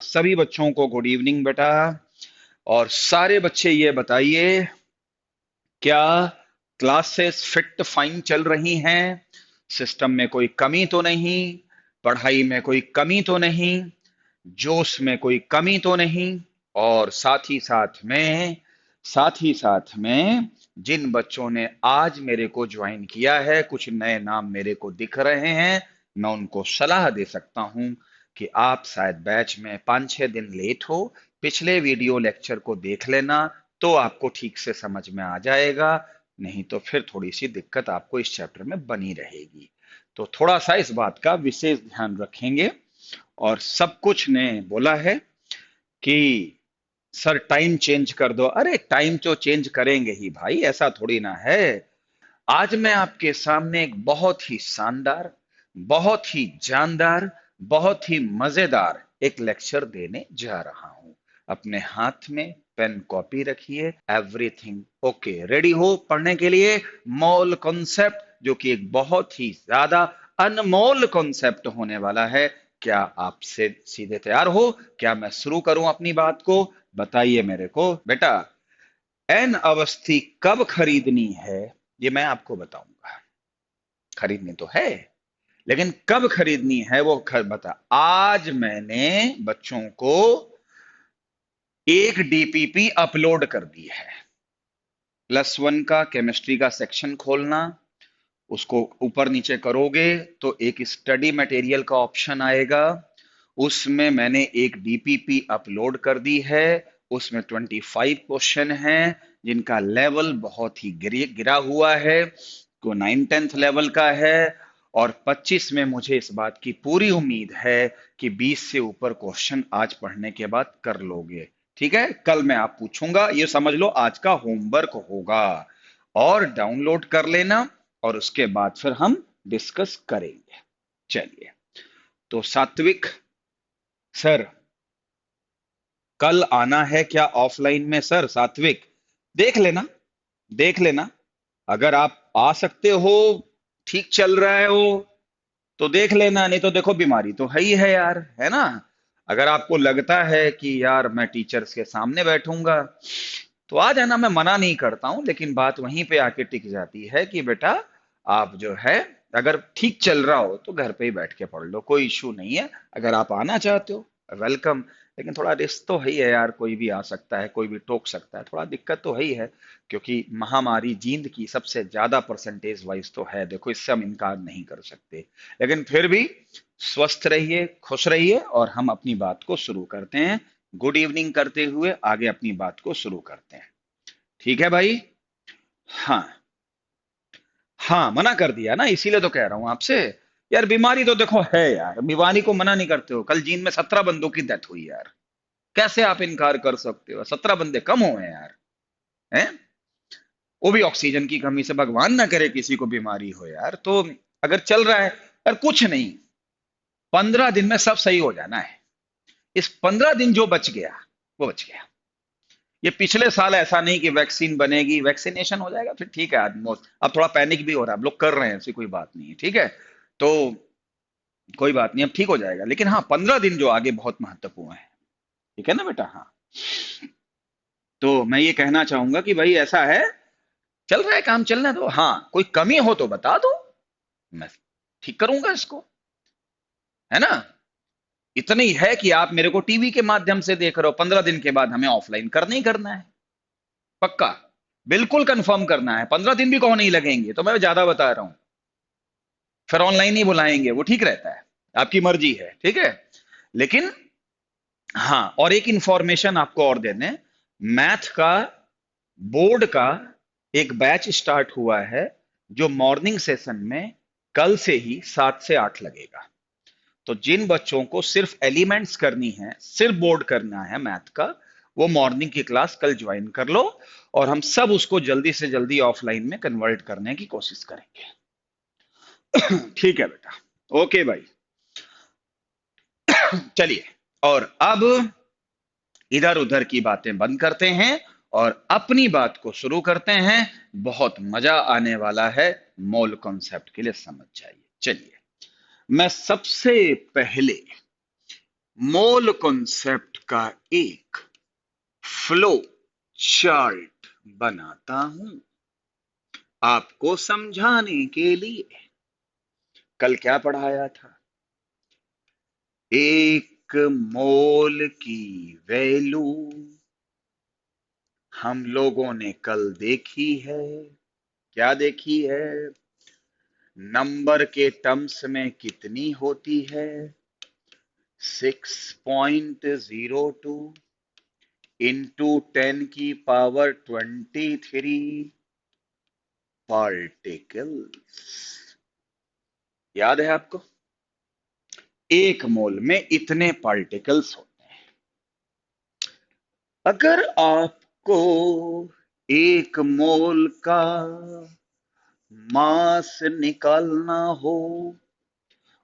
सभी बच्चों को गुड इवनिंग बेटा। और सारे बच्चे ये बताइए, क्या क्लासेस फिट फाइन चल रही हैं? सिस्टम में कोई कमी तो नहीं? पढ़ाई में कोई कमी तो नहीं? जोश में कोई कमी तो नहीं? और साथ ही साथ में जिन बच्चों ने आज मेरे को ज्वाइन किया है, कुछ नए नाम मेरे को दिख रहे हैं। मैं उनको सलाह दे सकता हूं कि आप शायद बैच में 5-6 दिन लेट हो। पिछले वीडियो लेक्चर को देख लेना, तो आपको ठीक से समझ में आ जाएगा। नहीं तो फिर थोड़ी सी दिक्कत आपको इस चैप्टर में बनी रहेगी। तो थोड़ा सा इस बात का विशेष ध्यान रखेंगे। और सब कुछ ने बोला है कि सर टाइम चेंज कर दो। अरे टाइम तो चेंज करेंगे ही भाई, ऐसा थोड़ी ना है। आज मैं आपके सामने एक बहुत ही शानदार, बहुत ही जानदार, बहुत ही मजेदार एक लेक्चर देने जा रहा हूं। अपने हाथ में पेन कॉपी रखिए। एवरीथिंग ओके, रेडी हो पढ़ने के लिए? मॉल कॉन्सेप्ट, जो कि एक बहुत ही ज्यादा अनमोल कॉन्सेप्ट होने वाला है। क्या आप से सीधे तैयार हो? क्या मैं शुरू करूं अपनी बात को? बताइए मेरे को बेटा। एन अवस्थी कब खरीदनी है, ये मैं आपको बताऊंगा। खरीदनी तो है, लेकिन कब खरीदनी है वो बता। आज मैंने बच्चों को एक डीपीपी अपलोड कर दी है। +1 का केमिस्ट्री का सेक्शन खोलना, उसको ऊपर नीचे करोगे तो एक स्टडी मटेरियल का ऑप्शन आएगा। उसमें मैंने एक डीपीपी अपलोड कर दी है। उसमें 25 क्वेश्चन हैं, जिनका लेवल बहुत ही गिरा हुआ है। को 9th-10th लेवल का है। और 25 में मुझे इस बात की पूरी उम्मीद है कि 20 से ऊपर क्वेश्चन आज पढ़ने के बाद कर लोगे। ठीक है, कल मैं आप पूछूंगा, ये समझ लो आज का होमवर्क होगा। और डाउनलोड कर लेना, और उसके बाद फिर हम डिस्कस करेंगे। चलिए, तो सात्विक सर, कल आना है क्या ऑफलाइन में? सर सात्विक, देख लेना, देख लेना। अगर आप आ सकते हो, ठीक चल रहा है वो, तो देख लेना। नहीं तो देखो, बीमारी तो है ही है यार, है ना। अगर आपको लगता है कि यार मैं टीचर्स के सामने बैठूंगा, तो आ जाना, मैं मना नहीं करता हूं। लेकिन बात वहीं पे आके टिक जाती है कि बेटा, आप जो है, अगर ठीक चल रहा हो तो घर पे ही बैठ के पढ़ लो, कोई इशू नहीं है। अगर आप आना चाहते हो, वेलकम। लेकिन थोड़ा रिस्क तो है ही है यार, कोई भी आ सकता है, कोई भी टोक सकता है, थोड़ा दिक्कत तो है ही है। क्योंकि महामारी जींद की सबसे ज्यादा परसेंटेज वाइज तो है, देखो, इससे हम इनकार नहीं कर सकते। लेकिन फिर भी स्वस्थ रहिए, खुश रहिए, और हम अपनी बात को शुरू करते हैं। गुड इवनिंग करते हुए आगे अपनी बात को शुरू करते हैं। ठीक है भाई? हाँ, हाँ मना कर दिया ना, इसीलिए तो कह रहा हूं आपसे। यार बीमारी तो देखो है यार, बीमारी को मना नहीं करते हो। कल जींद में 17 बंदों की डेथ हुई यार, कैसे आप इनकार कर सकते हो? 17 बंदे कम हुए हैं यार, हैं? वो भी ऑक्सीजन की कमी से, भगवान ना करे किसी को बीमारी हो यार। तो अगर चल रहा है यार, कुछ नहीं, 15 दिन में सब सही हो जाना है। इस 15 दिन जो बच गया, वो बच गया। ये पिछले साल ऐसा नहीं कि वैक्सीन बनेगी, वैक्सीनेशन हो जाएगा फिर ठीक है। अब थोड़ा पैनिक भी हो रहा है, अब लोग कर रहे हैं, ऐसी कोई बात नहीं है, ठीक है। तो कोई बात नहीं, अब ठीक हो जाएगा। लेकिन हाँ, 15 दिन जो आगे बहुत महत्वपूर्ण है, ठीक है ना बेटा? हाँ, तो मैं ये कहना चाहूंगा कि भाई ऐसा है, चल रहा है काम, चलना दो। हाँ, कोई कमी हो तो बता दो, मैं ठीक करूंगा इसको, है ना। इतना ही है कि आप मेरे को टीवी के माध्यम से देख रहे हो, 15 दिन के बाद हमें ऑफलाइन करना ही करना है, पक्का, बिल्कुल कंफर्म करना है। 15 दिन भी कहो नहीं लगेंगे तो मैं ज्यादा बता रहा हूं, फिर ऑनलाइन ही बुलाएंगे, वो ठीक रहता है, आपकी मर्जी है, ठीक है। लेकिन हाँ, और एक इंफॉर्मेशन आपको और देने, मैथ का बोर्ड का एक बैच स्टार्ट हुआ है, जो मॉर्निंग सेशन में कल से ही 7 से 8 लगेगा। तो जिन बच्चों को सिर्फ एलिमेंट्स करनी है, सिर्फ बोर्ड करना है मैथ का, वो मॉर्निंग की क्लास कल ज्वाइन कर लो। और हम सब उसको जल्दी से जल्दी ऑफलाइन में कन्वर्ट करने की कोशिश करेंगे। ठीक है बेटा, ओके भाई। चलिए, और अब इधर उधर की बातें बंद करते हैं और अपनी बात को शुरू करते हैं। बहुत मजा आने वाला है, मोल कॉन्सेप्ट के लिए समझ जाइए। चलिए, मैं सबसे पहले मोल कॉन्सेप्ट का एक फ्लो चार्ट बनाता हूं आपको समझाने के लिए। कल क्या पढ़ाया था? एक मोल की वैल्यू हम लोगों ने कल देखी है। क्या देखी है? नंबर के टर्म्स में कितनी होती है? 6.02 इंटू 10⁻23 पार्टिकल्स। याद है आपको? एक मोल में इतने पार्टिकल्स होते हैं। अगर आपको एक मोल का मास निकालना हो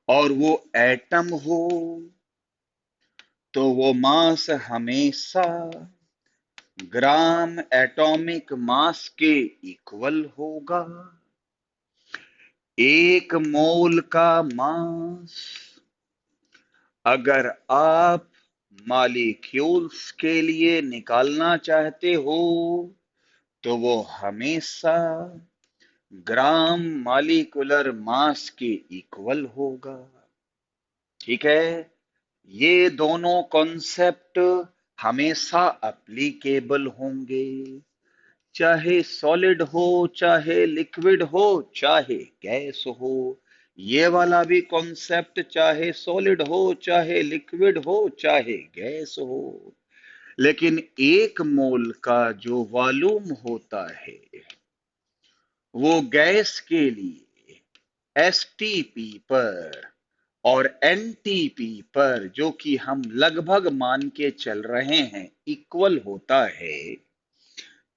और वो एटम हो, तो वो मास हमेशा ग्राम एटॉमिक मास के इक्वल होगा। एक मोल का मास अगर आप मॉलिक्यूल्स के लिए निकालना चाहते हो तो वो हमेशा ग्राम मॉलिक्यूलर मास के इक्वल होगा। ठीक है? ये दोनों कॉन्सेप्ट हमेशा एप्लीकेबल होंगे, चाहे सॉलिड हो, चाहे लिक्विड हो, चाहे गैस हो। ये वाला भी कॉन्सेप्ट चाहे सॉलिड हो, चाहे लिक्विड हो, चाहे गैस हो। लेकिन एक मोल का जो वॉल्यूम होता है वो गैस के लिए एसटीपी पर और एनटीपी पर, जो कि हम लगभग मान के चल रहे हैं, इक्वल होता है।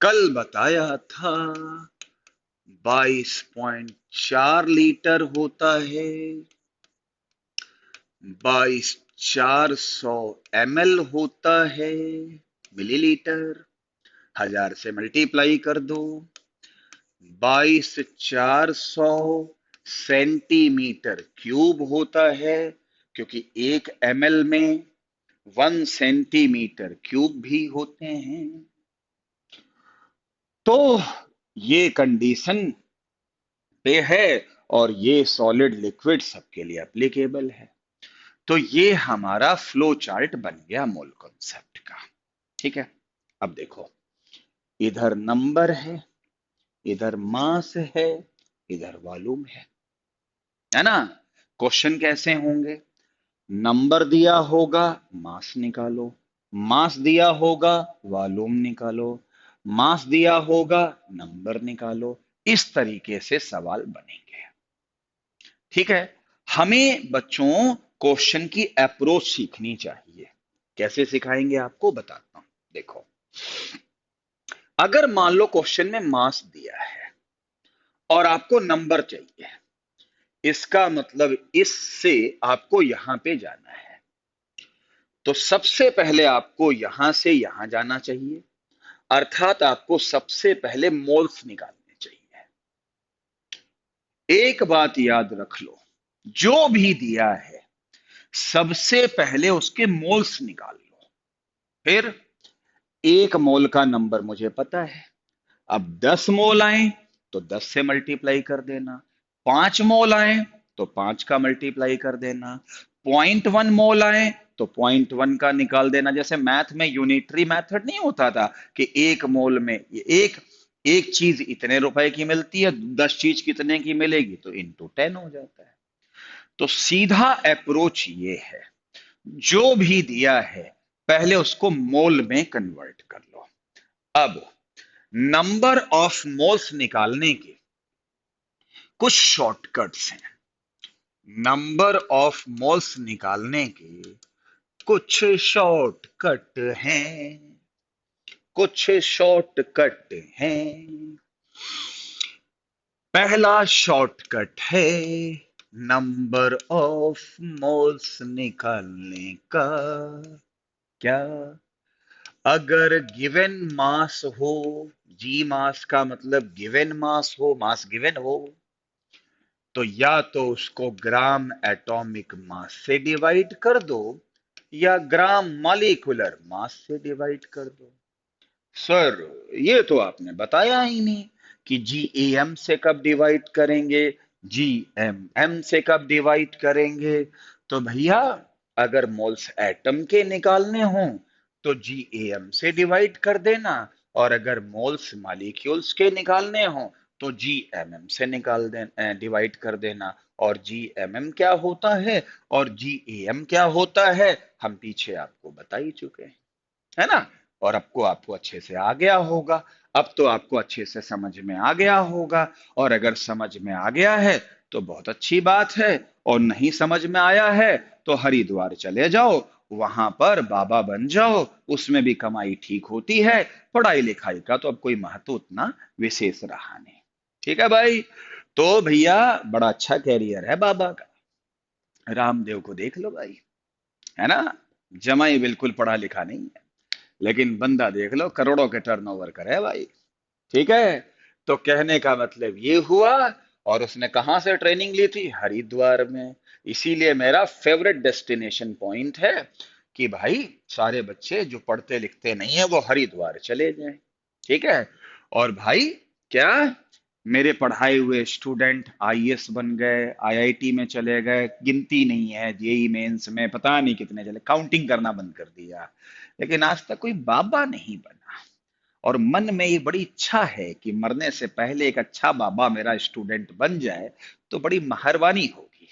कल बताया था 22.4 लीटर होता है। 22,400 ml होता है, मिलीलीटर। 1000 से मल्टीप्लाई कर दो। 22,400 सेंटीमीटर क्यूब होता है, क्योंकि 1 ml में 1 सेंटीमीटर क्यूब भी होते हैं। तो ये कंडीशन पे है और ये सॉलिड लिक्विड सबके लिए एप्लीकेबल है। तो ये हमारा फ्लो चार्ट बन गया मोल कॉन्सेप्ट का। ठीक है? अब देखो, इधर नंबर है, इधर मास है, इधर वॉल्यूम है ना? क्वेश्चन कैसे होंगे? नंबर दिया होगा, मास निकालो। मास दिया होगा, वॉल्यूम निकालो। मास दिया होगा, नंबर निकालो। इस तरीके से सवाल बनेंगे। ठीक है? हमें बच्चों क्वेश्चन की अप्रोच सीखनी चाहिए। कैसे सिखाएंगे आपको बताता हूं। देखो, अगर मान लो क्वेश्चन में मास दिया है और आपको नंबर चाहिए, इसका मतलब इससे आपको यहां पे जाना है, तो सबसे पहले आपको यहां से यहां जाना चाहिए। अर्थात आपको सबसे पहले मोल्स निकालने चाहिए। एक बात याद रख लो, जो भी दिया है सबसे पहले उसके मोल्स निकाल लो। फिर एक मोल का नंबर मुझे पता है, अब 10 मोल आए तो 10 से मल्टीप्लाई कर देना। 5 मोल आए तो 5 का मल्टीप्लाई कर देना। 0.1 मोल आए तो 0.1 का निकाल देना। जैसे मैथ में यूनिटरी मेथड नहीं होता था कि एक मोल में एक एक चीज इतने रुपए की मिलती है, 10 चीज कितने की मिलेगी, तो इंटू 10 हो जाता है। तो सीधा अप्रोच ये है, जो भी दिया है पहले उसको मोल में कन्वर्ट कर लो। अब नंबर ऑफ मोल्स निकालने के कुछ शॉर्टकट्स हैं। नंबर ऑफ मोल्स निकालने के कुछ शॉर्टकट हैं। कुछ शॉर्टकट हैं। पहला शॉर्टकट है नंबर ऑफ मोल्स निकालने का। क्या? अगर गिवन मास हो, जी मास का मतलब गिवन मास हो, मास गिवन हो, तो या तो उसको ग्राम एटॉमिक मास से डिवाइड कर दो, या ग्राम मॉलिक्यूलर मास से डिवाइड कर दो। सर ये तो आपने बताया ही नहीं कि जीएम से कब डिवाइड करेंगे, जीएमएम से कब डिवाइड करेंगे। तो भैया अगर मोल्स एटम के निकालने हों तो जीएम से डिवाइड कर देना, और अगर मोल्स मॉलिक्यूल्स के निकालने हों तो जीएमएम से निकाल देना, डिवाइड कर देना। और जीएमएम क्या होता है और जीएम क्या होता है हम पीछे आपको बता ही चुके हैं, है ना। और आपको आपको अच्छे से आ गया होगा। अब तो आपको अच्छे से समझ में आ गया होगा। और अगर समझ में आ गया है तो बहुत अच्छी बात है, और नहीं समझ में आया है तो हरिद्वार चले जाओ, वहां पर बाबा बन जाओ, उसमें भी कमाई ठीक होती है। पढ़ाई लिखाई का तो अब कोई महत्व उतना विशेष रहा नहीं। ठीक है भाई। तो भैया बड़ा अच्छा कैरियर है बाबा का, रामदेव को देख लो भाई, है ना। जमाई बिल्कुल पढ़ा लिखा नहीं है, लेकिन बंदा देख लो करोड़ों के टर्नओवर करे भाई। ठीक है। तो कहने का मतलब ये हुआ, और उसने कहां से ट्रेनिंग ली थी, हरिद्वार में। इसीलिए मेरा फेवरेट डेस्टिनेशन पॉइंट है कि भाई सारे बच्चे जो पढ़ते लिखते नहीं है वो हरिद्वार चले जाएं। ठीक है। और भाई क्या, मेरे पढ़ाए हुए स्टूडेंट आईएएस बन गए, आईआईटी में चले गए, गिनती नहीं है, जेई मेंस में पता नहीं कितने चले, काउंटिंग करना बंद कर दिया, लेकिन आज तक कोई बाबा नहीं बना। और मन में ये बड़ी इच्छा है कि मरने से पहले एक अच्छा बाबा मेरा स्टूडेंट बन जाए तो बड़ी मेहरबानी होगी।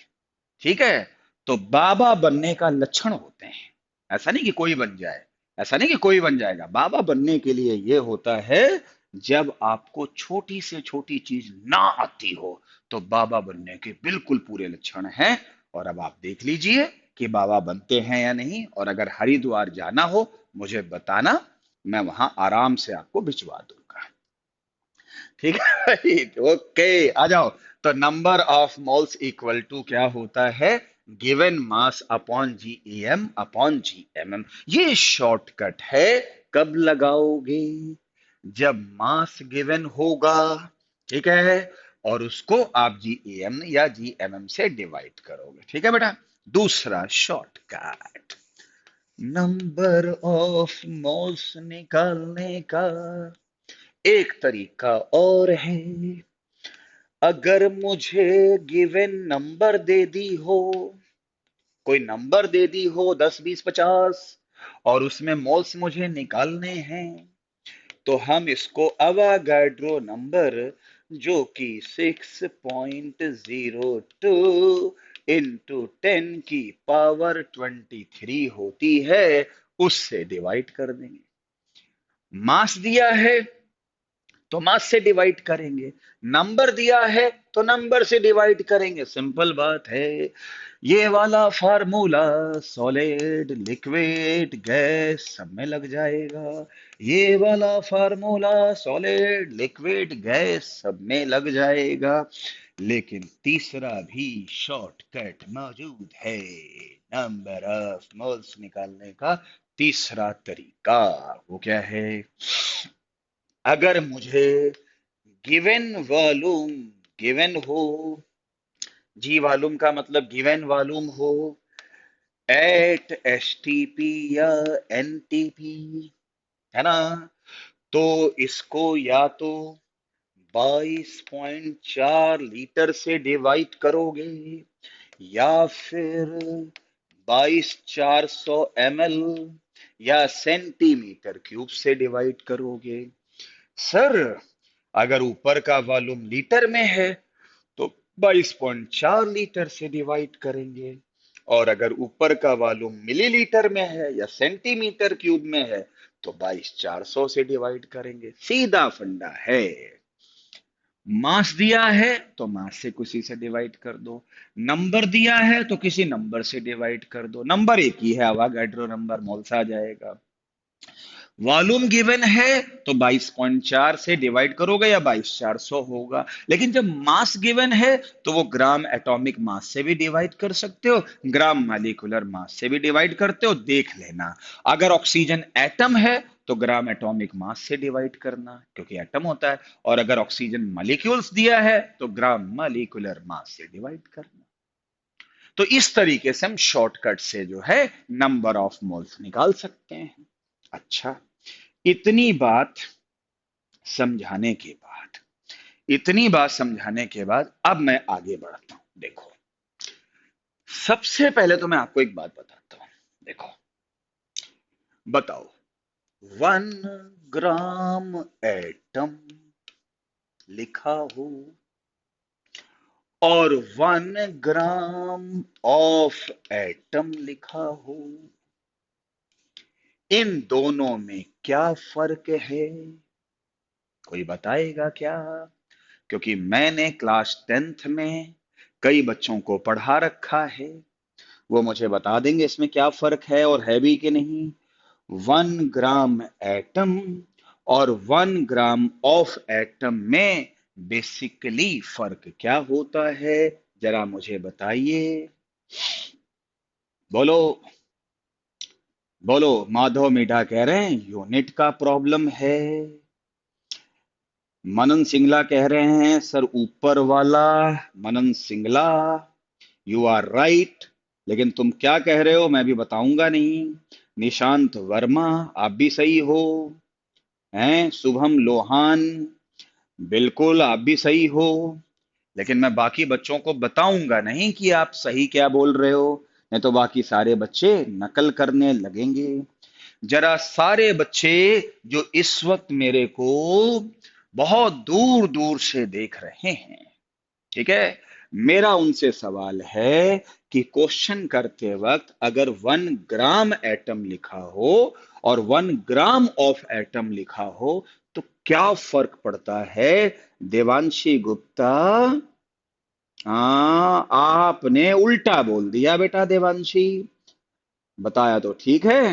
ठीक है। तो बाबा बनने का लक्षण होते हैं, ऐसा नहीं कि कोई बन जाए, ऐसा नहीं कि कोई बन जाएगा। बाबा बनने के लिए ये होता है, जब आपको छोटी से छोटी चीज ना आती हो तो बाबा बनने के बिल्कुल पूरे लक्षण हैं। और अब आप देख लीजिए कि बाबा बनते हैं या नहीं। और अगर हरिद्वार जाना हो मुझे बताना, मैं वहां आराम से आपको भिजवा दूंगा। ठीक है भाई। ओके, आ जाओ। तो number of moles equal to क्या होता है, given mass upon GM upon GMM. ये शॉर्टकट है। कब लगाओगे, जब मास गिवन होगा। ठीक है। और उसको आप जीएम या जीएमएम से डिवाइड करोगे। ठीक है बेटा। दूसरा शॉर्टकट, नंबर ऑफ मोल्स निकालने का एक तरीका और है। अगर मुझे गिवन नंबर दे दी हो, कोई नंबर दे दी हो 10 20 50, और उसमें मोल्स मुझे निकालने हैं, तो हम इसको अवागाड्रो नंबर, जो कि 6.02 इंटू 10 की पावर 23 होती है, उससे डिवाइड कर देंगे। मास दिया है तो मास से डिवाइड करेंगे, नंबर दिया है तो नंबर से डिवाइड करेंगे, सिंपल बात है। ये वाला फार्मूला सॉलिड लिक्विड गैस सब में लग जाएगा। ये वाला फार्मूला सॉलिड लिक्विड गैस सब में लग जाएगा। लेकिन तीसरा भी शॉर्टकट मौजूद है, नंबर ऑफ मोल्स निकालने का तीसरा तरीका। वो क्या है, अगर मुझे गिवन वॉल्यूम गिवन हो, जी वॉल्यूम का मतलब गिवन वॉल्यूम हो एट एसटीपी या एनटीपी, है ना, तो इसको या तो 22.4 लीटर से डिवाइड करोगे, या फिर 22,400 ml या सेंटीमीटर क्यूब से डिवाइड करोगे। सर अगर ऊपर का वॉल्यूम लीटर में है तो 22.4 लीटर से डिवाइड करेंगे, और अगर ऊपर का वॉल्यूम मिलीलीटर में है या सेंटीमीटर क्यूब में है तो 22,400 से डिवाइड करेंगे। सीधा फंडा है। मास दिया है तो मास से किसी से डिवाइड कर दो, नंबर दिया है तो किसी नंबर से डिवाइड कर दो, नंबर एक ही है, अवागाड्रो नंबर मोल्स आ जाएगा। वॉल्यूम गिवन है तो 22.4 से डिवाइड करोगे या 22,400 होगा। लेकिन जब मास गिवन है तो वो ग्राम एटॉमिक मास से भी डिवाइड कर सकते हो, ग्राम मालिकुलर मास से भी डिवाइड करते हो, देख लेना। अगर ऑक्सीजन एटम है तो ग्राम एटॉमिक मास से डिवाइड करना, क्योंकि एटम होता है। और अगर ऑक्सीजन मॉलिक्यूल्स दिया है तो ग्राम मालिकुलर मास से डिवाइड करना। तो इस तरीके से हम शॉर्टकट से जो है नंबर ऑफ मोल्स निकाल सकते हैं। अच्छा, इतनी बात समझाने के बाद इतनी बात समझाने के बाद अब मैं आगे बढ़ता हूं। देखो, सबसे पहले तो मैं आपको एक बात बताता हूं। देखो, बताओ, 1 ग्राम एटम लिखा हो और 1 ग्राम ऑफ एटम लिखा हो, इन दोनों में क्या फर्क है? कोई बताएगा क्या? क्योंकि मैंने क्लास 10th में कई बच्चों को पढ़ा रखा है, वो मुझे बता देंगे इसमें क्या फर्क है और है भी कि नहीं। 1 ग्राम एटम और 1 ग्राम ऑफ एटम में बेसिकली फर्क क्या होता है, जरा मुझे बताइए। बोलो, बोलो। माधव मीठा कह रहे हैं यूनिट का प्रॉब्लम है। मनन सिंगला कह रहे हैं सर ऊपर वाला। मनन सिंगला, यू आर राइट, लेकिन तुम क्या कह रहे हो मैं भी बताऊंगा नहीं। निशांत वर्मा, आप भी सही हो। हैं शुभम लोहान, बिल्कुल आप भी सही हो, लेकिन मैं बाकी बच्चों को बताऊंगा नहीं कि आप सही क्या बोल रहे हो, नहीं तो बाकी सारे बच्चे नकल करने लगेंगे। जरा सारे बच्चे जो इस वक्त मेरे को बहुत दूर दूर से देख रहे हैं, ठीक है, मेरा उनसे सवाल है कि क्वेश्चन करते वक्त अगर 1 ग्राम एटम लिखा हो और 1 ग्राम ऑफ एटम लिखा हो तो क्या फर्क पड़ता है? देवांशी गुप्ता, हाँ आपने उल्टा बोल दिया बेटा देवांशी, बताया तो ठीक है।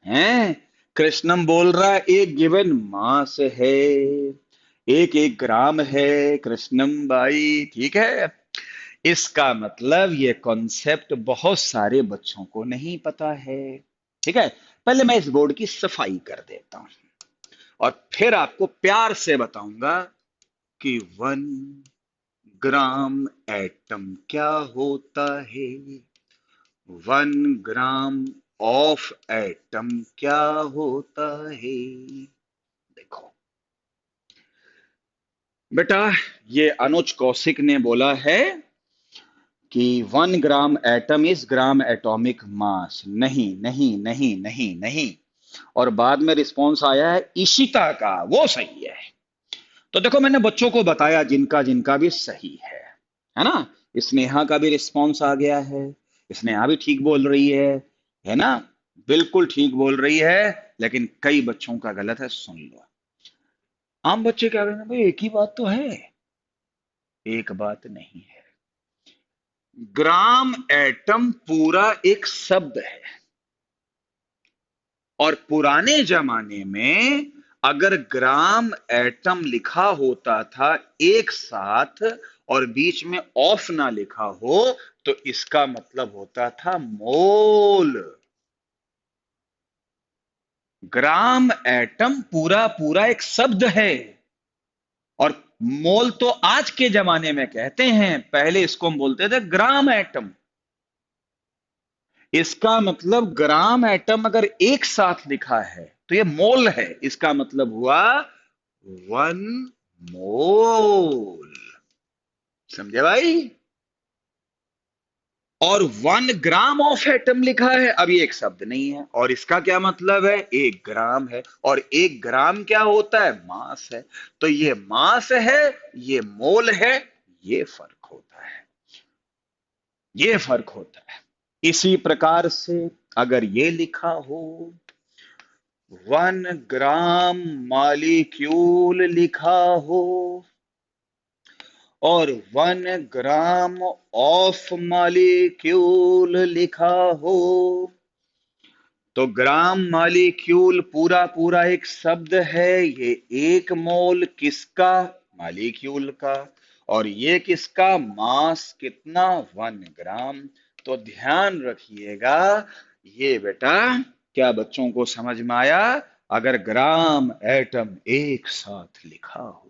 हैं, कृष्णम बोल रहा है एक गिवन मास है, एक एक ग्राम है कृष्णम भाई, ठीक है। इसका मतलब ये कॉन्सेप्ट बहुत सारे बच्चों को नहीं पता है, ठीक है। पहले मैं इस बोर्ड की सफाई कर देता हूं और फिर आपको प्यार से बताऊंगा कि 1 ग्राम एटम क्या होता है, 1 ग्राम ऑफ एटम क्या होता है। देखो बेटा, ये अनुज कौशिक ने बोला है कि 1 gram atom is gram atomic mass. नहीं नहीं नहीं नहीं नहीं, और बाद में रिस्पॉन्स आया है इशिता का, वो सही है। तो देखो मैंने बच्चों को बताया जिनका जिनका भी सही है ना। स्नेहा का भी रिस्पॉन्स आ गया है, स्नेहा भी ठीक बोल रही है ना, बिल्कुल ठीक बोल रही है, लेकिन कई बच्चों का गलत है, सुन लो। आम बच्चे क्या कहेंगे, भाई एक ही बात तो है। एक बात नहीं है, ग्राम एटम पूरा एक शब्द है, और पुराने जमाने में अगर ग्राम एटम लिखा होता था एक साथ और बीच में ऑफ ना लिखा हो तो इसका मतलब होता था मोल। ग्राम एटम पूरा पूरा एक शब्द है, और मोल तो आज के जमाने में कहते हैं, पहले इसको हम बोलते थे ग्राम एटम। इसका मतलब ग्राम एटम अगर एक साथ लिखा है तो ये मोल है, इसका मतलब हुआ 1 मोल। समझे भाई? और 1 ग्राम ऑफ एटम लिखा है, अब ये एक शब्द नहीं है, और इसका क्या मतलब है, 1 ग्राम है, और 1 ग्राम क्या होता है, मास है। तो ये मास है, ये मोल है, ये फर्क होता है, ये फर्क होता है। इसी प्रकार से अगर ये लिखा हो 1 ग्राम मालिक्यूल लिखा हो और 1 ग्राम ऑफ मालिक्यूल लिखा हो, तो ग्राम मालिक्यूल पूरा पूरा एक शब्द है, ये एक मोल किसका, मालिक्यूल का, और ये किसका, मास कितना, 1 ग्राम। तो ध्यान रखिएगा ये बेटा, क्या बच्चों को समझ में आया? अगर ग्राम एटम एक साथ लिखा हो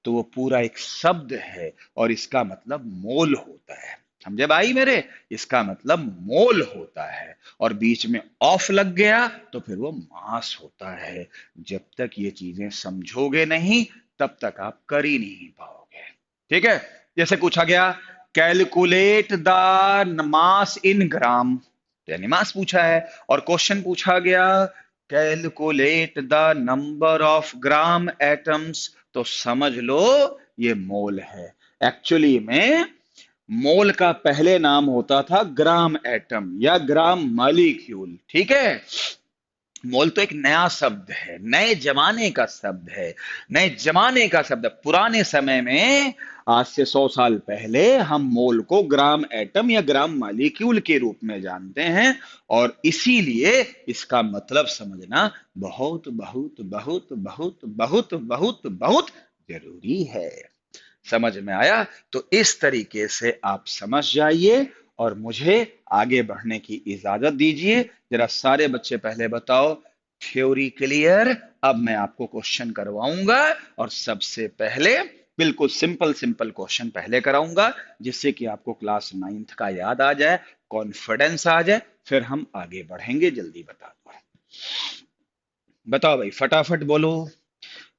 तो वो पूरा एक शब्द है और इसका मतलब मोल होता है। समझे भाई मेरे? इसका मतलब मोल होता है, और बीच में ऑफ लग गया तो फिर वो मास होता है। जब तक ये चीजें समझोगे नहीं, तब तक आप कर ही नहीं पाओगे। ठीक है? जैसे पूछा गया, कैलकुलेट द मास इन ग्राम, तो यानी मास पूछा है। और क्वेश्चन पूछा गया, calculate the number of gram atoms, तो समझ लो ये मोल है। एक्चुअली में मोल का पहले नाम होता था ग्राम एटम या ग्राम मॉलिक्यूल। ठीक है? मोल तो एक नया शब्द है, नए जमाने का शब्द है, नए जमाने का शब्द है। पुराने समय में, आज से 100 साल पहले, हम मोल को ग्राम एटम या ग्राम मॉलिक्यूल के रूप में जानते हैं। और इसीलिए इसका मतलब समझना बहुत बहुत बहुत बहुत बहुत बहुत बहुत जरूरी है। समझ में आया? तो इस तरीके से आप समझ जाइए, और मुझे आगे बढ़ने की इजाजत दीजिए। जरा सारे बच्चे पहले बताओ, थ्योरी क्लियर? अब मैं आपको क्वेश्चन करवाऊंगा, और सबसे पहले बिल्कुल सिंपल सिंपल क्वेश्चन पहले कराऊंगा, जिससे कि आपको क्लास 9th का याद आ जाए, कॉन्फिडेंस आ जाए, फिर हम आगे बढ़ेंगे। जल्दी बता दो, बताओ भाई, फटाफट बोलो।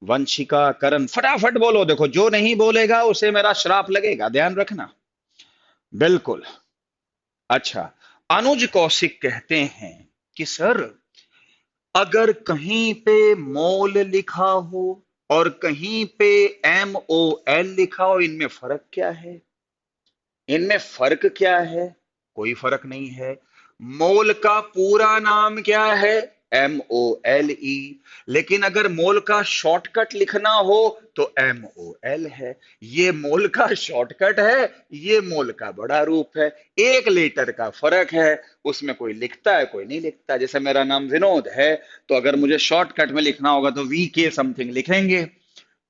वंशिका, करण, फटाफट बोलो। देखो, जो नहीं बोलेगा उसे मेरा श्राप लगेगा, ध्यान रखना। बिल्कुल। अच्छा, अनुज कौशिक कहते हैं कि सर, अगर कहीं पे मोल लिखा हो और कहीं पे MOL लिखा हो, इनमें फर्क क्या है? इनमें फर्क क्या है? कोई फर्क नहीं है। मोल का पूरा नाम क्या है? MOLE। लेकिन अगर मोल का शॉर्टकट लिखना हो तो MOL है। ये मोल का शॉर्टकट है, ये मोल का बड़ा रूप है। एक लेटर का फर्क है, उसमें कोई लिखता है, कोई नहीं लिखता। जैसे मेरा नाम विनोद है, तो अगर मुझे शॉर्टकट में लिखना होगा तो VK समथिंग लिखेंगे,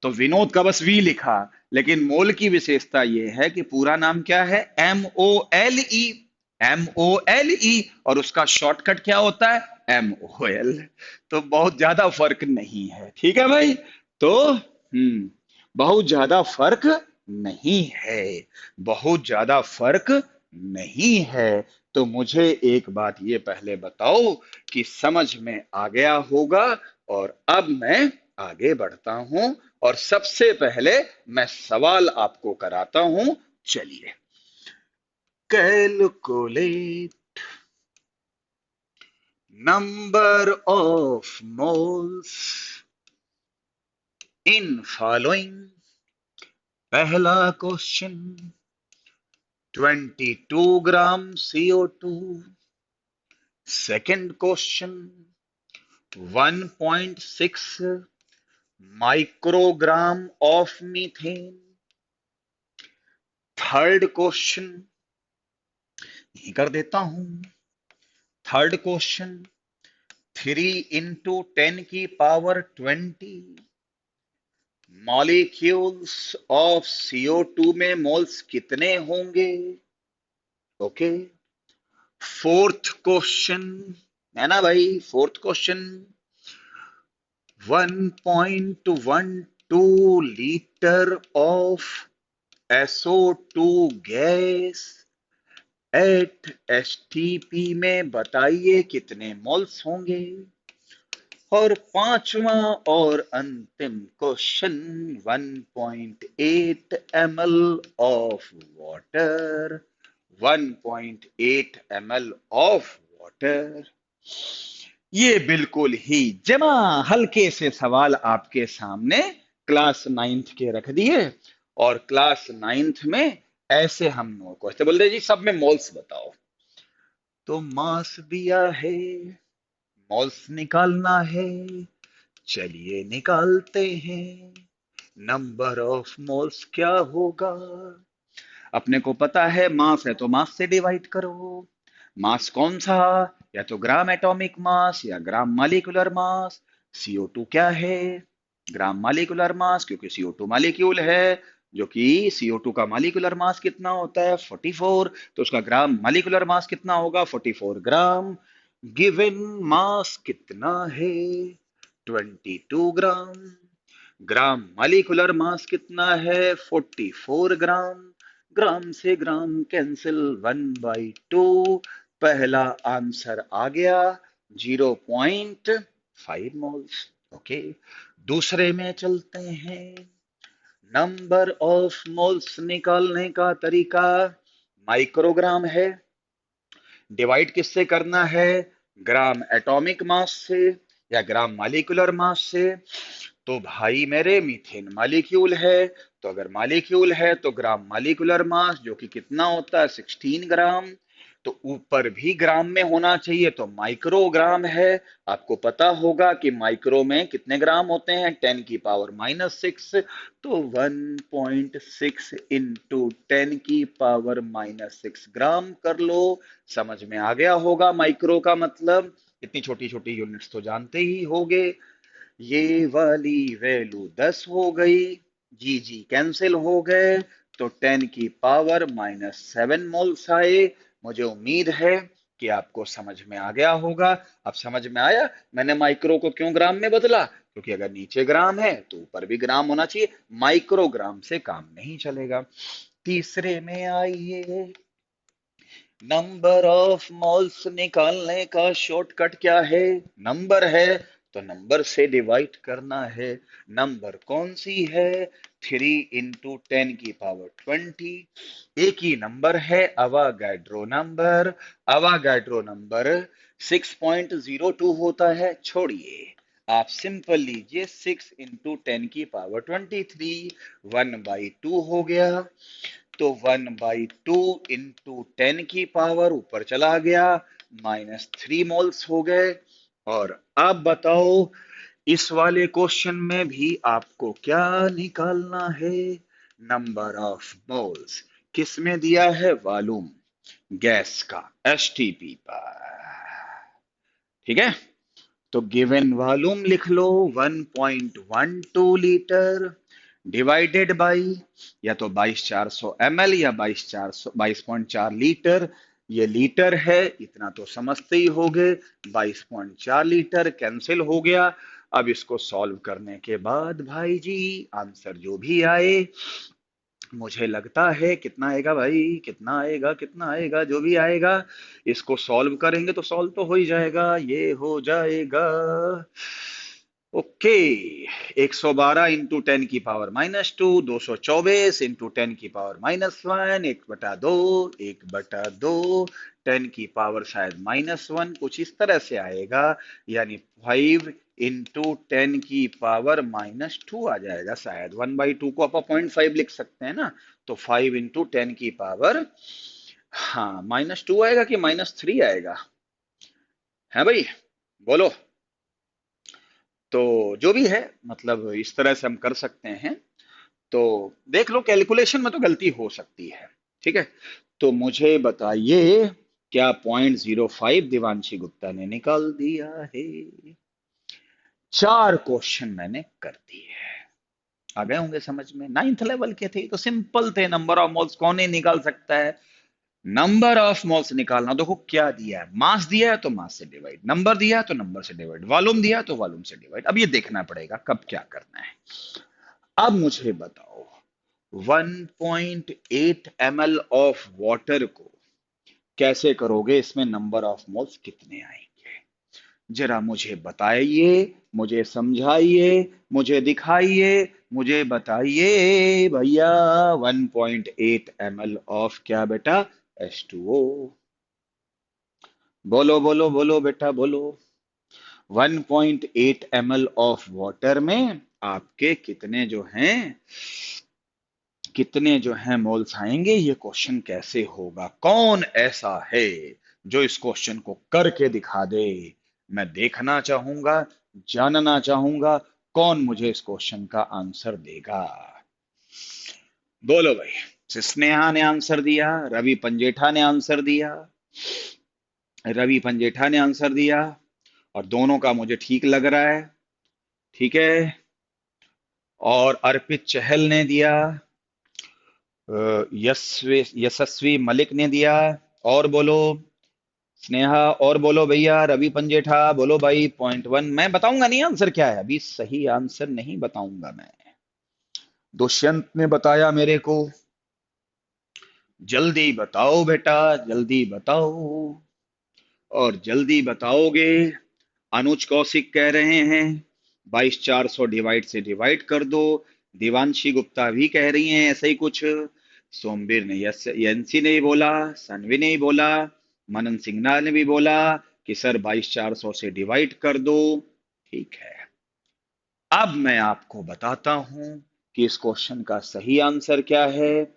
तो विनोद का बस वी लिखा। लेकिन मोल की विशेषता यह है कि पूरा नाम क्या है? MOLE। MOLE, और उसका शॉर्टकट क्या होता है? MOL। तो बहुत ज्यादा फर्क नहीं है। ठीक है भाई? तो बहुत ज्यादा फर्क नहीं है, बहुत ज्यादा फर्क नहीं है। तो मुझे एक बात ये पहले बताओ कि समझ में आ गया होगा। और अब मैं आगे बढ़ता हूं, और सबसे पहले मैं सवाल आपको कराता हूं। चलिए, calculate number of moles in following. पहला question, 22 gram CO2। Second question, 1.6 microgram of methane. Third question, यही कर देता हूं। Third question, 3 × 10⁻20 molecules of CO2 में मोल्स कितने होंगे? ओके। फोर्थ क्वेश्चन, है ना भाई? Fourth question, 1.12 of SO2 gas at STP में बताइए कितने मोल्स होंगे? और पांचवा और अंतिम question, 1.8 ml of water. 1.8 ml of water. ये बिल्कुल ही जमा हल्के से सवाल आपके सामने क्लास 9th के रख दिए। और क्लास 9th में ऐसे हम क्वेश्चन बोल रहे जी, सब में मोल्स बताओ। तो मास दिया है, मोल्स निकालना है। चलिए निकालते हैं। नंबर ऑफ मोल्स क्या होगा? अपने को पता है, मास है तो मास से डिवाइड करो। मास कौन सा? या तो ग्राम एटॉमिक मास या ग्राम मॉलिक्यूलर मास। CO2 क्या है? ग्राम मॉलिक्यूलर मास, क्योंकि CO2 मॉलिक्यूल है। जो कि CO2 का मॉलिक्यूलर मास कितना होता है? 44। तो उसका ग्राम मॉलिक्यूलर मास कितना होगा? 44 ग्राम। गिवन मास कितना है? 22 ग्राम। ग्राम मॉलिक्यूलर मास कितना है? 44 ग्राम। ग्राम से ग्राम कैंसिल, 1/2, पहला आंसर आ गया 0.5 मोल्स। ओके, दूसरे में चलते हैं। नंबर ऑफ मोल्स निकालने का तरीका माइक्रोग्राम है। डिवाइड किससे करना है? ग्राम एटॉमिक मास से या ग्राम मॉलिक्यूलर मास से? तो भाई मेरे मीथेन मॉलिक्यूल है, तो अगर मॉलिक्यूल है तो ग्राम मॉलिक्यूलर मास जो कि कितना होता है 16 ग्राम, तो ऊपर भी ग्राम में होना चाहिए, तो माइक्रोग्राम है। आपको पता होगा कि माइक्रो में कितने ग्राम होते हैं, 10⁻⁻6, तो 1.6 इंटू 10⁻⁻6 ग्राम कर लो। समझ में आ गया होगा माइक्रो का मतलब। इतनी छोटी छोटी यूनिट्स तो जानते ही होगे। ये वाली वैल्यू 10 हो गई, जी जी कैंसिल हो गए, तो 10⁻⁻7 मोल्स आए। मुझे उम्मीद है कि आपको समझ में आ गया होगा। अब समझ में आया मैंने माइक्रो को क्यों ग्राम में बदला, क्योंकि अगर नीचे ग्राम है तो ऊपर भी ग्राम होना चाहिए, माइक्रोग्राम से काम नहीं चलेगा। तीसरे में आइए। नंबर ऑफ मोल्स निकालने का शॉर्टकट क्या है? नंबर है तो नंबर से डिवाइड करना है। नंबर कौन सी है? 3 × 10⁻20। एक ही नंबर है, अवागैड्रो नंबर। अवागैड्रो नंबर 6.02 होता है। छोड़िए, आप सिंपल लीजिए 6 × 10⁻23, 1/2 हो गया, तो 1/2 इंटू 10 ऊपर चला गया, -3 मोल्स हो गए। और अब बताओ इस वाले क्वेश्चन में भी आपको क्या निकालना है? Number of moles. किस में दिया है? वॉल्यूम गैस का, एसटीपी पर। ठीक है, तो गिवन वॉल्यूम लिख लो 1.12 लीटर, डिवाइडेड बाई या तो 22,400 ml या 22.4 लीटर। ये लीटर है, इतना तो समझते ही होगे। 22.4 लीटर कैंसिल हो गया। अब इसको सॉल्व करने के बाद भाई जी आंसर जो भी आए, मुझे लगता है कितना आएगा भाई, कितना आएगा, कितना आएगा, जो भी आएगा इसको सॉल्व करेंगे तो सॉल्व तो हो ही जाएगा। ये हो जाएगा ओके, 112 इंटू 10⁻², 224 इंटू 10⁻1, 1/2, 1/2, 10 की पावर शायद -1, कुछ इस तरह से आएगा। यानी 5 इंटू 10⁻², आ जाएगा शायद। 1/2 को आप 0.5 लिख सकते हैं ना, तो 5 इंटू 10 हाँ -2 आएगा कि -3 आएगा? है भाई, बोलो। तो जो भी है, मतलब इस तरह से हम कर सकते हैं। तो देख लो, कैलकुलेशन में तो गलती हो सकती है। ठीक है, तो मुझे बताइए क्या 0.05 देवांशी गुप्ता ने निकाल दिया है? 4 क्वेश्चन मैंने कर दिए। आ गए होंगे समझ में, 9th लेवल के थे तो सिंपल थे। नंबर ऑफ मोल्स कौन ही निकाल सकता है? नंबर ऑफ मोल्स निकालना, देखो क्या दिया है, मास दिया है तो मास से डिवाइड, नंबर दिया है तो नंबर से डिवाइड, वॉल्यूम दिया है तो वॉल्यूम से डिवाइड। अब ये देखना पड़ेगा कब क्या करना है। अब मुझे बताओ 1.8 ml ऑफ वाटर को कैसे करोगे, इसमें नंबर ऑफ मोल्स कितने आएंगे? जरा मुझे बताइए, मुझे समझाइए, मुझे दिखाइए, मुझे बताइए भैया। 1.8 ml ऑफ क्या बेटा? H2O। बोलो बोलो बोलो बेटा बोलो। 1.8 ml ऑफ वाटर में आपके कितने जो हैं, कितने जो हैं मोल्स आएंगे? ये क्वेश्चन कैसे होगा? कौन ऐसा है जो इस क्वेश्चन को करके दिखा दे? मैं देखना चाहूंगा, जानना चाहूंगा कौन मुझे इस क्वेश्चन का आंसर देगा। बोलो भाई। स्नेहा ने आंसर दिया, रवि पंजेठा ने आंसर दिया, रवि पंजेठा ने आंसर दिया, और दोनों का मुझे ठीक लग रहा है। ठीक है, और अर्पित चहल ने दिया, यशस्वी मलिक ने दिया। और बोलो स्नेहा, और बोलो भैया, रवि पंजेठा बोलो भाई। 0.1 मैं बताऊंगा नहीं आंसर क्या है, अभी सही आंसर नहीं बताऊंगा मैं। दुष्यंत ने बताया मेरे को। जल्दी बताओ बेटा, जल्दी बताओ। और जल्दी बताओगे। अनुज कौशिक कह रहे हैं 22,400 डिवाइड से डिवाइड कर दो। दिवांशी गुप्ता भी कह रही हैं ऐसे ही कुछ। सोमवीर ने यंसी ने भी बोला, सनवी ने भी बोला, मनन सिंघना ने भी बोला कि सर 22,400 से डिवाइड कर दो। ठीक है, अब मैं आपको बताता हूं कि इस क्वेश्चन का सही आंसर क्या है,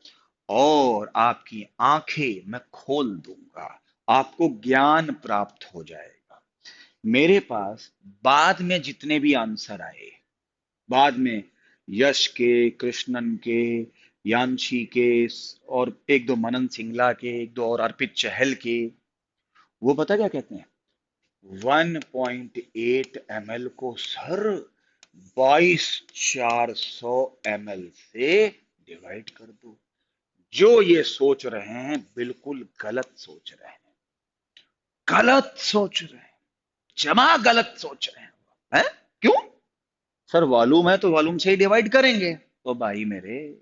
और आपकी आंखें मैं खोल दूंगा, आपको ज्ञान प्राप्त हो जाएगा। मेरे पास बाद में जितने भी आंसर आए, बाद में यश के, कृष्णन के, यांशी के, और एक दो मनन सिंगला के, एक दो और अर्पित चहल के, वो पता क्या कहते हैं, 1.8 ml को सर 22,400 ml से डिवाइड कर दो। जो ये सोच रहे हैं बिल्कुल गलत सोच रहे हैं, गलत सोच रहे हैं, जमा गलत सोच रहे हैं। क्यों? सर वॉल्यूम है तो वॉल्यूम से ही डिवाइड करेंगे। तो भाई मेरे,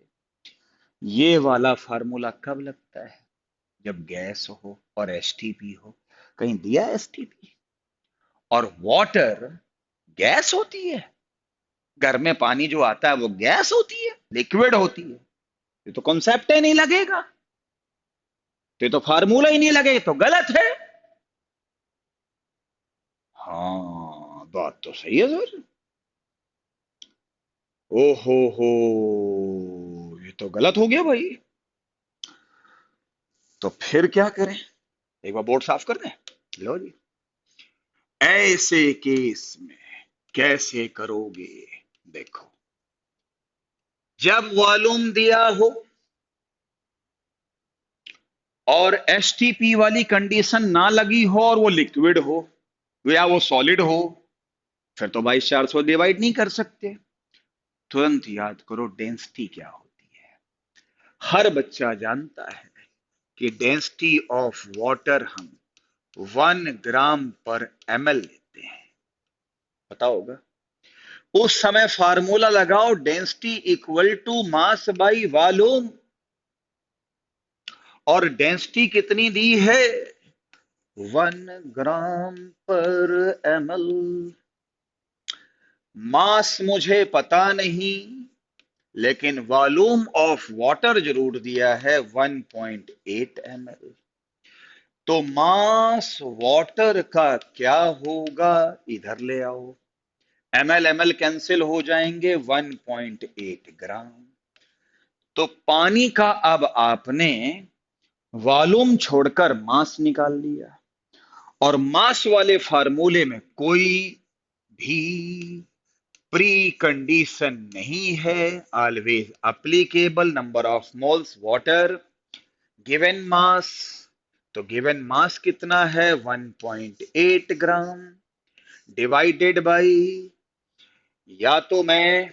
ये वाला फार्मूला कब लगता है? जब गैस हो और एसटीपी हो। कहीं दिया एसटीपी? और वाटर गैस होती है? घर में पानी जो आता है वो गैस होती है, लिक्विड होती है? ये तो कॉन्सेप्ट ही नहीं लगेगा, तो ये तो फार्मूला ही नहीं लगेगा, तो गलत है। हाँ, बात तो सही है सर। ओहो हो, ये तो गलत हो गया भाई। तो फिर क्या करें? एक बार बोर्ड साफ कर दें। लो जी। ऐसे केस में कैसे करोगे? देखो, जब वॉल्यूम दिया हो और एसटीपी वाली कंडीशन ना लगी हो और वो लिक्विड हो या वो सॉलिड हो, फिर तो 22,400 डिवाइड नहीं कर सकते। तुरंत याद करो डेंसिटी क्या होती है। हर बच्चा जानता है कि डेंसिटी ऑफ वाटर हम 1 ग्राम पर ml लेते हैं, पता होगा। उस समय फार्मूला लगाओ, density equal to mass by volume, और डेंसिटी कितनी दी है? 1 ग्राम पर ml। मास मुझे पता नहीं, लेकिन वॉल्यूम ऑफ वाटर जरूर दिया है 1.8 ml। तो मास वाटर का क्या होगा? इधर ले आओ, ml कैंसिल हो जाएंगे, 1.8 ग्राम। तो पानी का अब आपने वॉल्यूम छोड़कर मास निकाल लिया, और मास वाले फार्मूले में कोई भी प्री कंडीशन नहीं है, always applicable. Number of moles water, given mass. तो गिवन मास कितना है? 1.8 ग्राम डिवाइडेड बाई, या तो मैं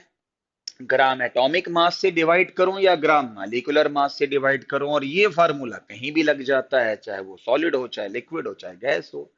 ग्राम एटॉमिक मास से डिवाइड करूं या ग्राम मॉलिक्यूलर मास से डिवाइड करूं, और ये फार्मूला कहीं भी लग जाता है, चाहे वो सॉलिड हो, चाहे लिक्विड हो, चाहे गैस हो।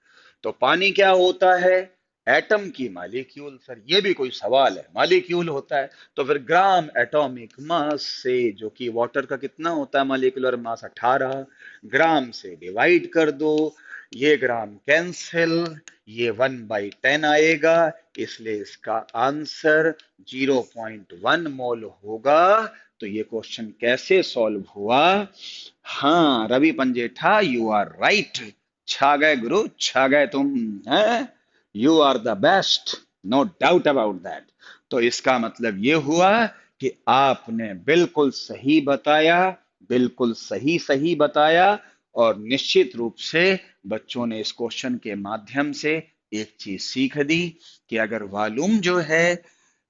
तो पानी क्या होता है? एटम की मॉलिक्यूल। सर ये भी कोई सवाल है? मॉलिक्यूल होता है। तो फिर ग्राम एटॉमिक मास से, जो कि वाटर का कितना होता है मॉलिक्यूलर मास, 18 ग्राम से डिवाइड कर दो। ये ग्राम कैंसिल, ये 1/10 आएगा, इसलिए इसका आंसर 0.1 मोल होगा। तो ये क्वेश्चन कैसे सॉल्व हुआ? हाँ Ravi Panjetha, you are right. छा गए गुरु, छा गए तुम, हैं? You are the best, no doubt about that. तो इसका मतलब ये हुआ कि आपने बिल्कुल सही बताया, बिल्कुल सही सही बताया। और निश्चित रूप से बच्चों ने इस क्वेश्चन के माध्यम से एक चीज सीख दी कि अगर वॉल्यूम जो है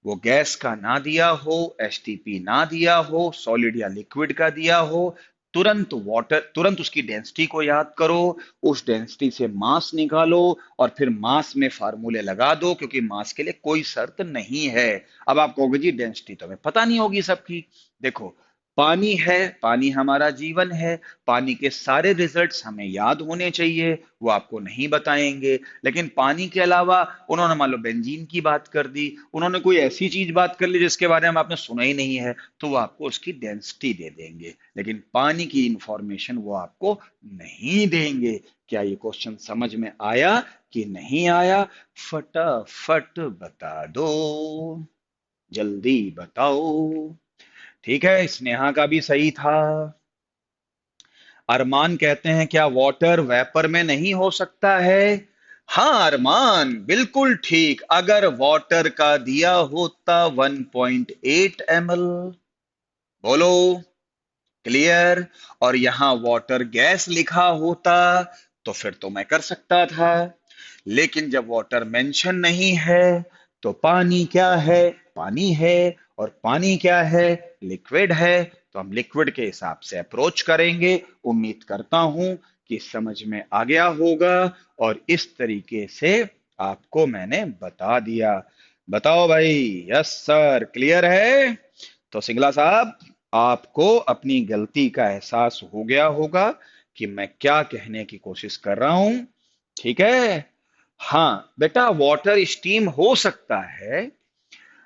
वो गैस का ना दिया हो, एसटीपी ना दिया हो, सॉलिड या लिक्विड का दिया हो, तुरंत उसकी डेंसिटी को याद करो, उस डेंसिटी से मास निकालो, और फिर मास में फार्मूले लगा दो, क्योंकि मास के लिए कोई शर्त नहीं है। अब आप कहोगे जी डेंसिटी तो हमें पता नहीं होगी सबकी। देखो, पानी है, पानी हमारा जीवन है, पानी के सारे रिजल्ट्स हमें याद होने चाहिए, वो आपको नहीं बताएंगे। लेकिन पानी के अलावा उन्होंने मान लो बेंजीन की बात कर दी, उन्होंने कोई ऐसी चीज बात कर ली जिसके बारे में आपने सुना ही नहीं है, तो वो आपको उसकी डेंसिटी दे देंगे, लेकिन पानी की इंफॉर्मेशन वो आपको नहीं देंगे। क्या ये क्वेश्चन समझ में आया कि नहीं आया? फटाफट बता दो, जल्दी बताओ। ठीक है, स्नेहा का भी सही था। अरमान कहते हैं क्या वाटर वेपर में नहीं हो सकता है? हाँ अरमान, बिल्कुल ठीक। अगर वाटर का दिया होता 1.8 ml, बोलो, क्लियर, और यहां वाटर गैस लिखा होता तो फिर तो मैं कर सकता था। लेकिन जब वाटर मेंशन नहीं है तो पानी क्या है? पानी है। और पानी क्या है? लिक्विड है। तो हम लिक्विड के हिसाब से अप्रोच करेंगे। उम्मीद करता हूं कि समझ में आ गया होगा, और इस तरीके से आपको मैंने बता दिया। बताओ भाई। यस सर, क्लियर है? तो सिंगला साहब, आपको अपनी गलती का एहसास हो गया होगा कि मैं क्या कहने की कोशिश कर रहा हूं। ठीक है। हाँ बेटा, वाटर स्टीम हो सकता है।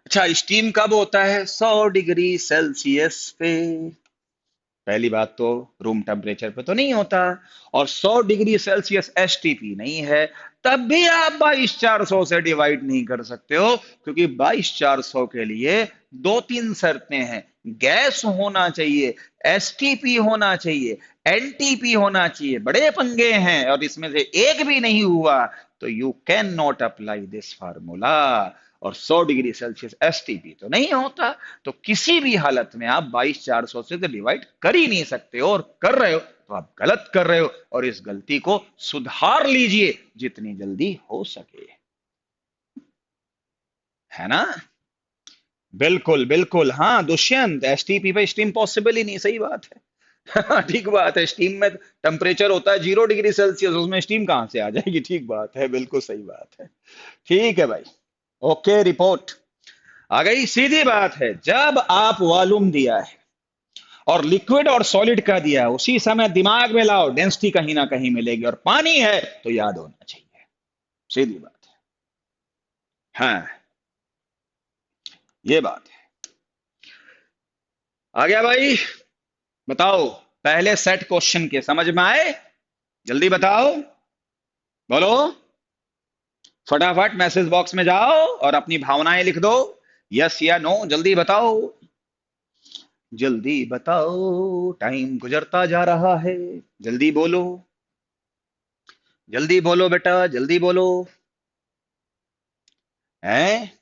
अच्छा, स्टीम कब होता है? 100 डिग्री सेल्सियस पे। पहली बात तो रूम टेम्परेचर पे तो नहीं होता, और 100 डिग्री सेल्सियस एसटीपी नहीं है। तब भी आप 22,400 से डिवाइड नहीं कर सकते हो, क्योंकि 22,400 के लिए दो तीन शर्तें हैं। गैस होना चाहिए, एसटीपी होना चाहिए, एनटीपी होना चाहिए। बड़े पंगे हैं, और इसमें से एक भी नहीं हुआ तो you can not apply this formula. और 100 डिग्री सेल्सियस एसटीपी तो नहीं होता। तो किसी भी हालत में आप 22,400 से तो डिवाइड कर ही नहीं सकते हो, और कर रहे हो तो आप गलत कर रहे हो, और इस गलती को सुधार लीजिए जितनी जल्दी हो सके। है ना? बिल्कुल बिल्कुल। हाँ दुष्यंत, एसटीपी पे स्टीम पॉसिबल ही नहीं, सही बात है। ठीक बात है, स्टीम में टेम्परेचर होता है 0 डिग्री सेल्सियस, उसमें स्टीम कहां से आ जाएगी? ठीक बात है, बिल्कुल सही बात है। ठीक है भाई। ओके, रिपोर्ट आ गई। सीधी बात है, जब आप वॉल्यूम दिया है और लिक्विड और सॉलिड का दिया है, उसी समय दिमाग में लाओ डेंसिटी कहीं ना कहीं मिलेगी, और पानी है तो याद होना चाहिए। सीधी बात है। हाँ, ये बात है। आ गया भाई? बताओ, पहले सेट क्वेश्चन के समझ में आए? जल्दी बताओ, बोलो। फटाफट मैसेज बॉक्स में जाओ और अपनी भावनाएं लिख दो, यस या नो, जल्दी बताओ। जल्दी बताओ, टाइम गुजरता जा रहा है। जल्दी बोलो, जल्दी बोलो बेटा, जल्दी बोलो। हैं?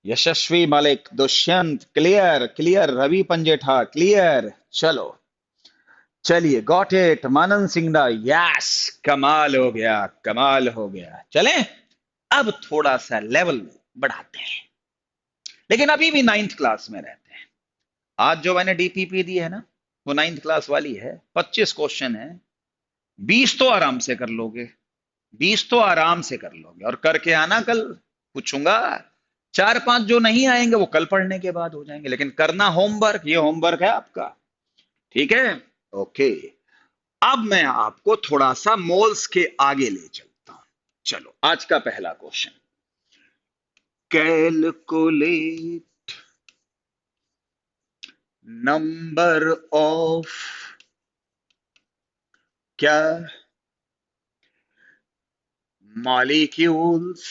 Yashasvi Malik, Dushyant clear, clear, Ravi Panjetha clear. चलो, चलिए, गॉट इट। मानन सिंगडा, यस। कमाल हो गया, कमाल हो गया। चलें, अब थोड़ा सा लेवल बढ़ाते हैं, लेकिन अभी भी नाइन्थ क्लास में रहते हैं। आज जो मैंने डीपीपी दी है ना, वो नाइन्थ क्लास वाली है। 25 क्वेश्चन है। 20 तो आराम से कर लोगे, 20 तो आराम से कर लोगे, और करके आना कल, पूछूंगा। चार पांच जो नहीं आएंगे वो कल पढ़ने के बाद हो जाएंगे, लेकिन करना होमवर्क, ये होमवर्क है आपका। ठीक है? ओके। अब मैं आपको थोड़ा सा मोल्स के आगे ले चलता हूं। चलो, आज का पहला क्वेश्चन। कैलकुलेट नंबर ऑफ, क्या, molecules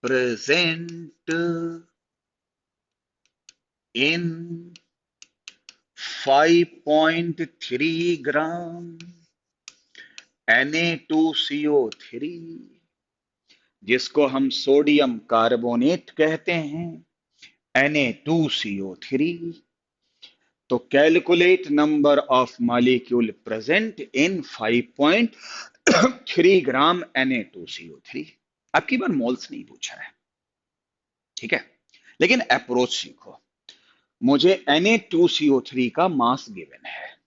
present in 5.3 gram Na2CO3, जिसको हम सोडियम कार्बोनेट कहते हैं, Na2CO3। तो calculate number of molecule present in 5.3 gram Na2CO3। अब की बार मोल्स नहीं पूछा है, ठीक है, लेकिन अप्रोच सीखो। मुझे Na2CO3 का मास गिवन है,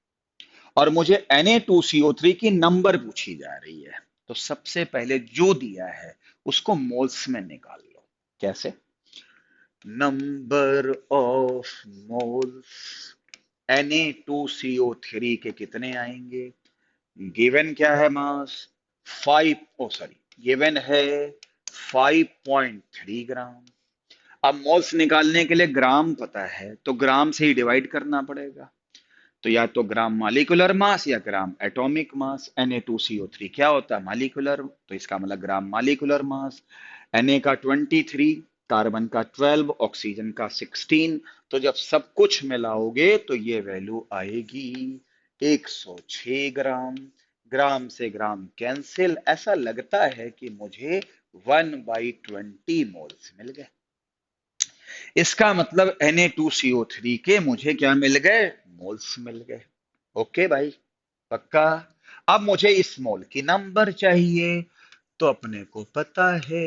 और मुझे Na2CO3 की नंबर पूछी जा रही है। तो सबसे पहले जो दिया है उसको मोल्स में निकाल लो। कैसे? नंबर ऑफ मोल्स Na2CO3 के कितने आएंगे? गिवन क्या है मास? 5, ओ सॉरी, गिवन है 5.3 ग्राम। अब मोल्स निकालने के लिए ग्राम पता है तो ग्राम से ही डिवाइड करना पड़ेगा। तो या तो ग्राम मालिकुलर मास या ग्राम एटॉमिक मास। Na2CO3 क्या होता है? मालिकुलर, तो इसका मतलब ग्राम मालिकुलर मास। Na का 23, कार्बन का 12, ऑक्सीजन का 16। तो जब सब कुछ मिलाओगे तो ये वैल्यू आएगी 106 ग्राम। ग्राम से ग्राम कैंसिल, ऐसा लगता है कि मुझे 1/20 मोल्स मिल गए। इसका मतलब Na2CO3 के मुझे क्या मिल गए? मोल्स मिल गए। ओके भाई, पक्का। अब मुझे इस मोल की नंबर चाहिए। तो अपने को पता है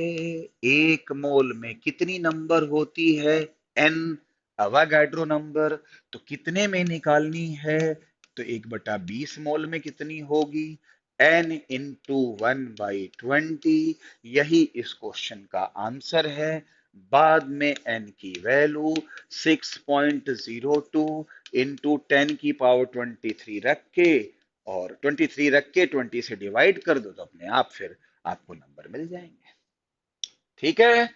एक मोल में कितनी नंबर होती है? N, Avogadro number. तो कितने में निकालनी है? तो 1/20 मोल में कितनी होगी? n × 1/20। यही इस क्वेश्चन का आंसर है। बाद में n की वैल्यू 6.02 इंटू 10⁻23 रख के, और 23 रख के 20 से डिवाइड कर दो तो अपने आप फिर आपको नंबर मिल जाएंगे। ठीक है,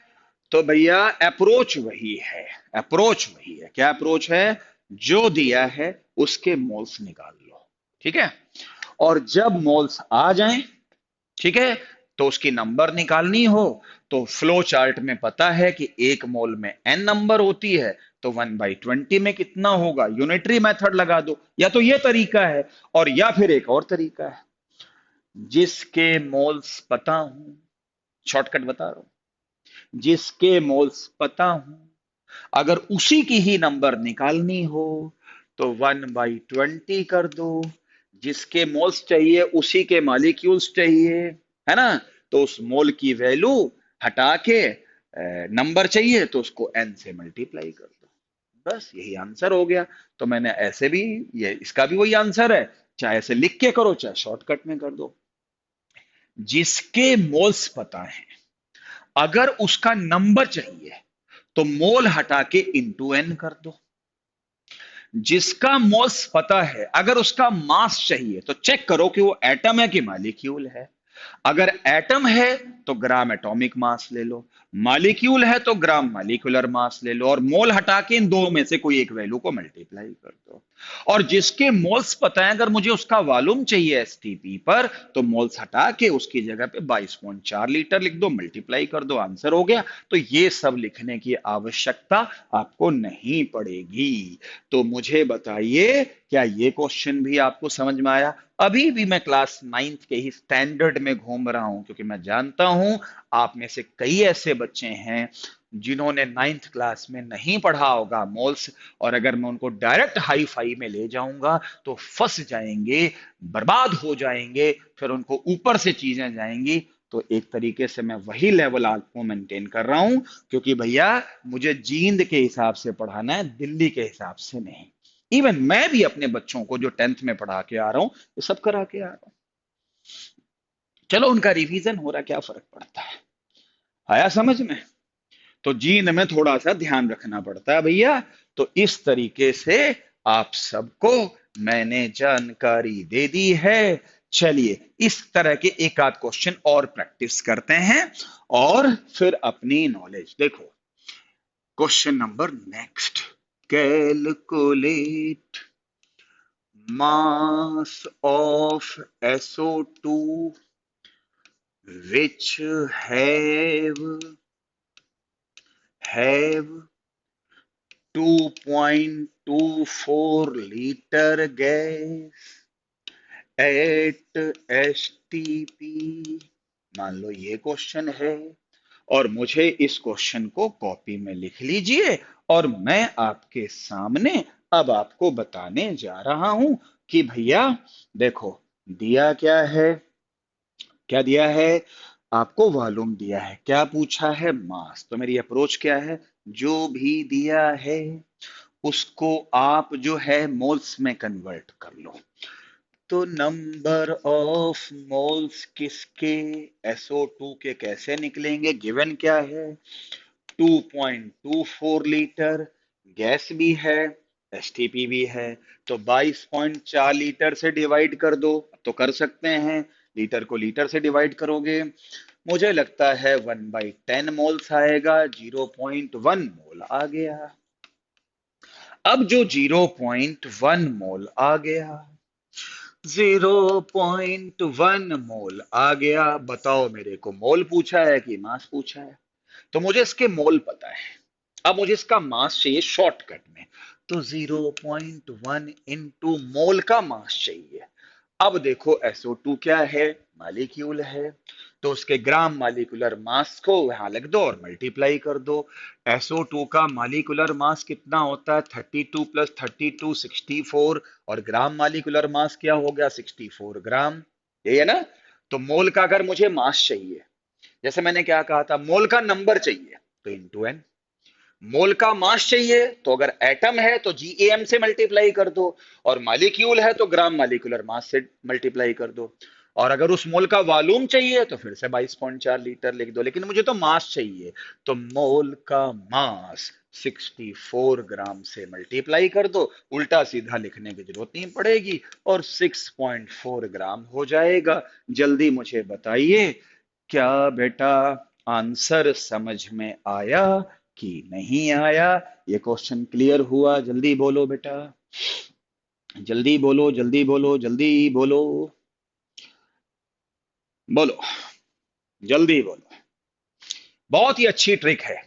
तो भैया अप्रोच वही है। अप्रोच वही है। क्या अप्रोच है? जो दिया है उसके मोल्स निकाल लो। ठीक है, और जब मोल्स आ जाएं, ठीक है, तो उसकी नंबर निकालनी हो तो फ्लो चार्ट में पता है कि एक मोल में एन नंबर होती है, तो 1/20 में कितना होगा? यूनिटरी मेथड लगा दो। या तो ये तरीका है, और या फिर एक और तरीका है, जिसके मोल्स पता हूं, शॉर्टकट बता रहा हूं, जिसके मोल्स पता हूं, अगर उसी की ही नंबर निकालनी हो तो 1/20 कर दो। जिसके मोल्स चाहिए उसी के मॉलिक्यूल्स चाहिए, है ना? तो उस मोल की वैल्यू हटा के नंबर चाहिए तो उसको n से मल्टीप्लाई कर दो। बस यही आंसर हो गया। तो मैंने ऐसे भी, ये इसका भी वही आंसर है, चाहे ऐसे लिख के करो चाहे शॉर्टकट में कर दो। जिसके मोल्स पता है, अगर उसका नंबर चाहिए तो मोल हटा के इंटू एन कर दो। जिसका मोल्स पता है, अगर उसका मास चाहिए तो चेक करो कि वो एटम है कि मॉलिक्यूल है। अगर एटम है तो ग्राम एटॉमिक मास ले लो, मॉलिक्यूल है तो ग्राम मॉलिक्यूलर मास ले लो, और मोल हटा के इन दो में से कोई एक वैल्यू को मल्टीप्लाई कर दो। और जिसके मोल्स पता है, अगर मुझे उसका वॉल्यूम चाहिए एसटीपी पर, तो मोल्स हटा के उसकी जगह पे 22.4 लीटर लिख दो, मल्टीप्लाई कर दो, आंसर हो गया। तो ये सब लिखने की आवश्यकता आपको नहीं पड़ेगी। तो मुझे बताइए, क्या ये क्वेश्चन भी आपको समझ में आया? अभी भी मैं क्लास 9th के ही स्टैंडर्ड में घूम रहा हूं, क्योंकि मैं जानता हूं आप में से कई ऐसे बच्चे हैं जिन्होंने 9th क्लास में नहीं पढ़ा होगा मोल्स, और अगर मैं उनको डायरेक्ट हाई फाई में ले जाऊंगा तो फंस जाएंगे, बर्बाद हो जाएंगे, फिर उनको ऊपर से चीजें जाएंगी। तो एक तरीके से मैं वही लेवल आपको मेंटेन कर रहा हूं, क्योंकि भैया मुझे जींद के हिसाब से पढ़ाना है, दिल्ली के हिसाब से नहीं। इवन मैं भी अपने बच्चों को जो 10th में पढ़ा के आ रहा हूं, ये सब करा के आ रहा हूं। चलो उनका रिवीजन हो रहा, क्या फर्क पड़ता है? आया समझ में? तो जीन में थोड़ा सा ध्यान रखना पड़ता है भैया। तो इस तरीके से आप सबको मैंने जानकारी दे दी है। चलिए इस तरह के एक आध क्वेश्चन और प्रैक्टिस करते हैं, और फिर अपनी नॉलेज देखो। Question number next, calculate mass of SO2 which have 2.24 liter gas at STP। मान लो ये क्वेश्चन है, और मुझे इस क्वेश्चन को कॉपी में लिख लीजिए, और मैं आपके सामने अब आपको बताने जा रहा हूं कि भैया देखो, दिया क्या है? क्या दिया है? आपको वॉल्यूम दिया है, क्या पूछा है? मास। तो मेरी अप्रोच क्या है? जो भी दिया है उसको आप जो है मोल्स में कन्वर्ट कर लो। तो नंबर ऑफ मोल्स किसके? SO2 के कैसे निकलेंगे? गिवन क्या है? 2.24 लीटर, गैस भी है, एसटीपी भी है, तो 22.4 लीटर से डिवाइड कर दो। तो कर सकते हैं, लीटर को लीटर से डिवाइड करोगे, मुझे लगता है 1/10 मोल्स आएगा, 0.1 मोल आ गया। अब जो 0.1 मोल आ गया, 0.1 मोल आ गया, बताओ मेरे को मोल पूछा है कि मास पूछा है? तो मुझे इसके मोल पता है, अब मुझे इसका मास चाहिए शॉर्टकट में। तो 0.1 इंटू मोल का मास चाहिए। अब देखो SO2 क्या है, मालिक्यूल है, तो उसके ग्राम मालिकुलर मास को वहां लिख दो और मल्टीप्लाई कर दो। SO2 का मालिकुलर मास कितना होता है? 32 + 32 64, और ग्राम मालिकुलर मास क्या हो गया? 64 ग्राम। ये है ना? तो मोल का अगर मुझे मास चाहिए, जैसे मैंने क्या कहा था, मोल का नंबर चाहिए तो इंटू एन, मोल का मास चाहिए तो अगर एटम है तो जीएम से मल्टीप्लाई कर दो, और मालिक्यूल है तो ग्राम मालिकुलर मास से मल्टीप्लाई कर दो, और अगर उस मोल का वॉल्यूम चाहिए तो फिर से 22.4 लीटर लिख दो। लेकिन मुझे तो मास चाहिए, तो मोल का मास 64 ग्राम से मल्टीप्लाई कर दो, उल्टा सीधा लिखने की जरूरत नहीं पड़ेगी, और 6.4 ग्राम हो जाएगा। जल्दी मुझे बताइए, क्या बेटा आंसर समझ में आया कि नहीं आया? ये क्वेश्चन क्लियर हुआ? जल्दी बोलो बेटा, जल्दी बोलो, जल्दी बोलो, जल्दी बोलो, बोलो, जल्दी बोलो। बहुत ही अच्छी ट्रिक है।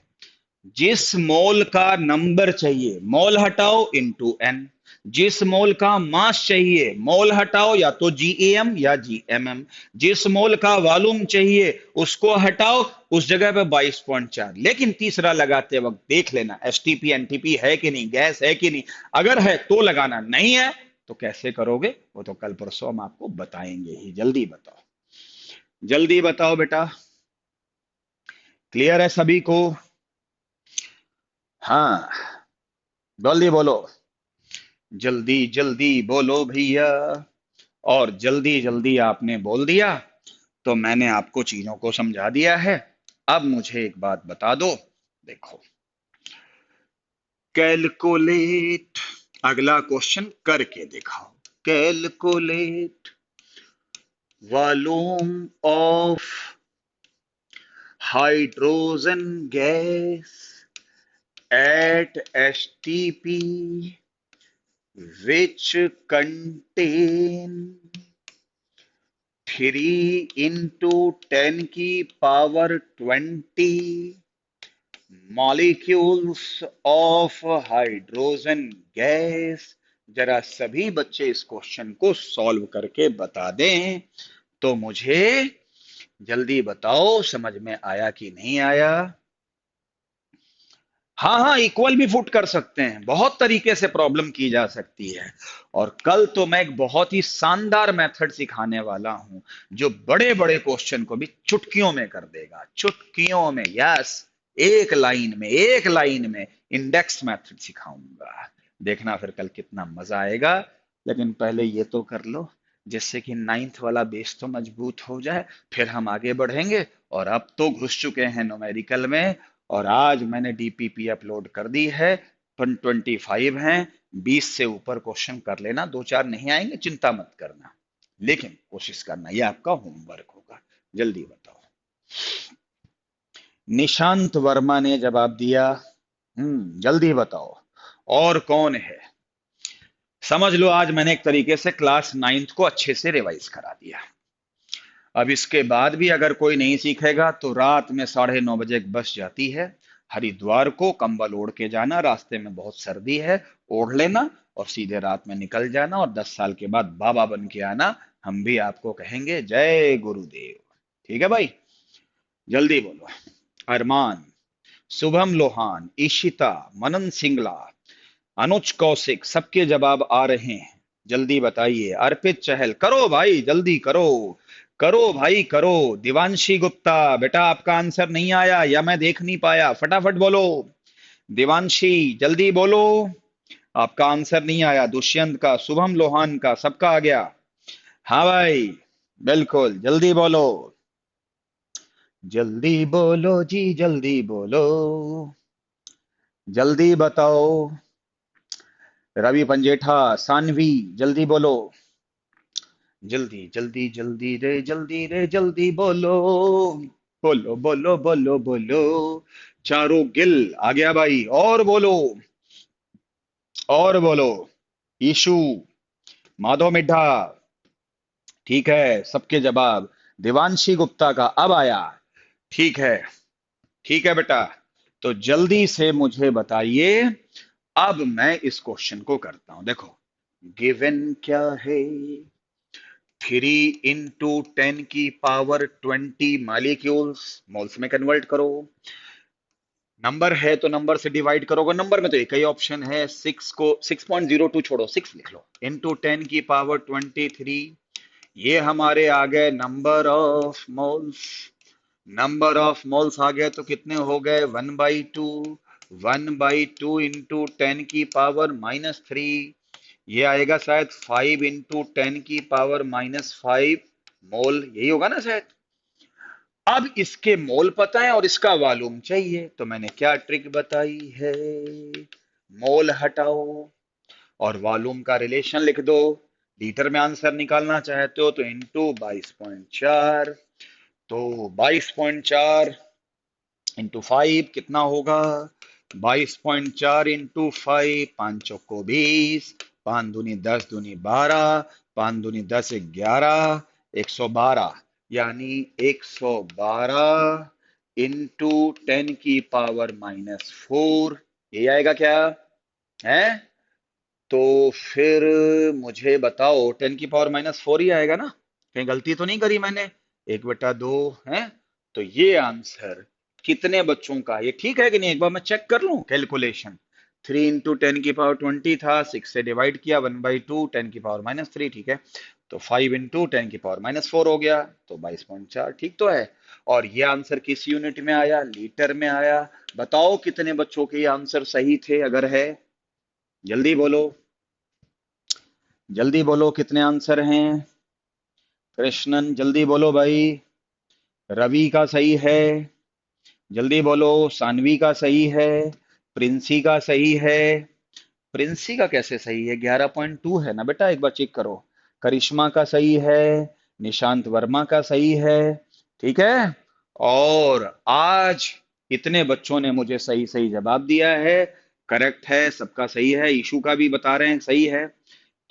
जिस मोल का नंबर चाहिए, मोल हटाओ इंटू एन। जिस मोल का मास चाहिए, मोल हटाओ या तो जीएम या जीएमएम। जिस मोल का वॉल्यूम चाहिए उसको हटाओ, उस जगह पे 22.4। लेकिन तीसरा लगाते वक्त देख लेना एसटीपी एनटीपी है कि नहीं, गैस है कि नहीं। अगर है तो लगाना, नहीं है तो कैसे करोगे वो तो कल परसों हम आपको बताएंगे ही। जल्दी बताओ, जल्दी बताओ बेटा। क्लियर है सभी को? हाँ, जल्दी बोलो, जल्दी जल्दी बोलो भैया। और जल्दी जल्दी आपने बोल दिया तो मैंने आपको चीजों को समझा दिया है। अब मुझे एक बात बता दो, देखो, कैलकुलेट, अगला क्वेश्चन करके दिखाओ। Calculate volume of hydrogen gas at STP which contain 3 × 10⁻20 molecules of hydrogen gas. जरा सभी बच्चे इस क्वेश्चन को सॉल्व करके बता दें तो मुझे जल्दी बताओ, समझ में आया कि नहीं आया? हाँ हाँ, इक्वल भी फुट कर सकते हैं, बहुत तरीके से प्रॉब्लम की जा सकती है। और कल तो मैं एक बहुत ही शानदार मेथड सिखाने वाला हूं जो बड़े बड़े क्वेश्चन को भी चुटकियों में कर देगा, चुटकियों में। यस, एक लाइन में इंडेक्स मेथड सिखाऊंगा। देखना फिर कल कितना मजा आएगा। लेकिन पहले ये तो कर लो, जिससे कि नाइन्थ वाला बेस तो मजबूत हो जाए, फिर हम आगे बढ़ेंगे। और अब तो घुस चुके हैं न्यूमेरिकल में, और आज मैंने डीपीपी अपलोड कर दी है। 25 हैं, 20 से ऊपर क्वेश्चन कर लेना, दो चार नहीं आएंगे चिंता मत करना, लेकिन कोशिश करना, ये आपका होमवर्क होगा। जल्दी बताओ। निशांत वर्मा ने जवाब दिया। जल्दी बताओ। और कौन है? समझ लो आज मैंने एक तरीके से क्लास नाइन्थ को अच्छे से रिवाइज करा दिया। अब इसके बाद भी अगर कोई नहीं सीखेगा तो रात में 9:30 बजे एक बस जाती है हरिद्वार को, कंबल ओढ़ के जाना, रास्ते में बहुत सर्दी है, ओढ़ लेना और सीधे रात में निकल जाना, और 10 साल के बाद बाबा बन के आना। हम भी आपको कहेंगे जय गुरुदेव। ठीक है भाई, जल्दी बोलो। अरमान, शुभम लोहान, ईशिता, मनन सिंगला, अनुज कौशिक, सबके जवाब आ रहे हैं। जल्दी बताइए। अर्पित चहल, करो भाई, जल्दी करो, करो भाई करो। दिवांशी गुप्ता, बेटा आपका आंसर नहीं आया या मैं देख नहीं पाया, फटाफट बोलो। दिवांशी जल्दी बोलो, आपका आंसर नहीं आया। दुष्यंत का, शुभम लोहान का, सबका आ गया? हाँ भाई, बिल्कुल जल्दी बोलो। जल्दी बोलो जी, जल्दी बोलो, जल्दी बताओ। रवि पंजेठा, सानवी, जल्दी बोलो। जल्दी जल्दी जल्दी रे जल्दी बोलो, बोलो बोलो बोलो बोलो। चारों गिल आ गया भाई, और बोलो, और बोलो। ईशु, माधव मिड्ढा, ठीक है, सबके जवाब। देवांशी गुप्ता का अब आया। ठीक है, ठीक है बेटा। तो जल्दी से मुझे बताइए। अब मैं इस क्वेश्चन को करता हूं, देखो। गिवन क्या है? 3 × 10⁻20 मालिक्यूल्स, मोल्स में कन्वर्ट करो। नंबर है तो नंबर से डिवाइड करोगे, नंबर में तो एक ही ऑप्शन है, 6 को 6.02 छोड़ो, 6 लिख लो, × 10⁻23। ये हमारे आ गए number of moles. Number of moles आ गए तो कितने हो गए? 1/2। 1/2 × 10⁻³ ये आएगा शायद 5 × 10⁻⁻5 मोल, यही होगा ना शायद। अब इसके मोल पता है और इसका वॉल्यूम चाहिए, तो मैंने क्या ट्रिक बताई है? मोल हटाओ और वॉल्यूम का रिलेशन लिख दो। लीटर में आंसर निकालना चाहते हो तो इंटू 22.4। तो 22.4 इंटू 5 कितना होगा? 22.4 इंटू 5, 5 × 5 = 20, 5 × 2 = 10, 2 × 12, 5 × 2 = 10, 11, 112, यानी 112 इंटू 10⁻⁻4। ये आएगा क्या है? तो फिर मुझे बताओ, 10⁻⁻4 ही आएगा ना? कहीं गलती तो नहीं करी मैंने? 1/2 है। तो ये आंसर कितने बच्चों का, ये ठीक है कि नहीं? एक बार मैं चेक कर लूं कैलकुलेशन। 3 × 10⁻20 था, 6 से डिवाइड किया, 1/2 10⁻⁻3, ठीक है। तो 5 × 10⁻⁴ हो गया, तो 22.4, ठीक तो है। और ये आंसर किस यूनिट में आया? लीटर में आया। बताओ कितने बच्चों के ये आंसर सही थे, अगर है? जल्दी बोलो, जल्दी बोलो, कितने आंसर हैं? कृष्णन, जल्दी बोलो भाई। रवि का सही है, जल्दी बोलो। सानवी का सही है। प्रिंसी का सही है। प्रिंसी का कैसे सही है? 11.2 है ना बेटा, एक बार चेक करो। करिश्मा का सही है। निशांत वर्मा का सही है। ठीक है। और आज इतने बच्चों ने मुझे सही सही जवाब दिया है। करेक्ट है, सबका सही है। ईशू का भी बता रहे हैं सही है।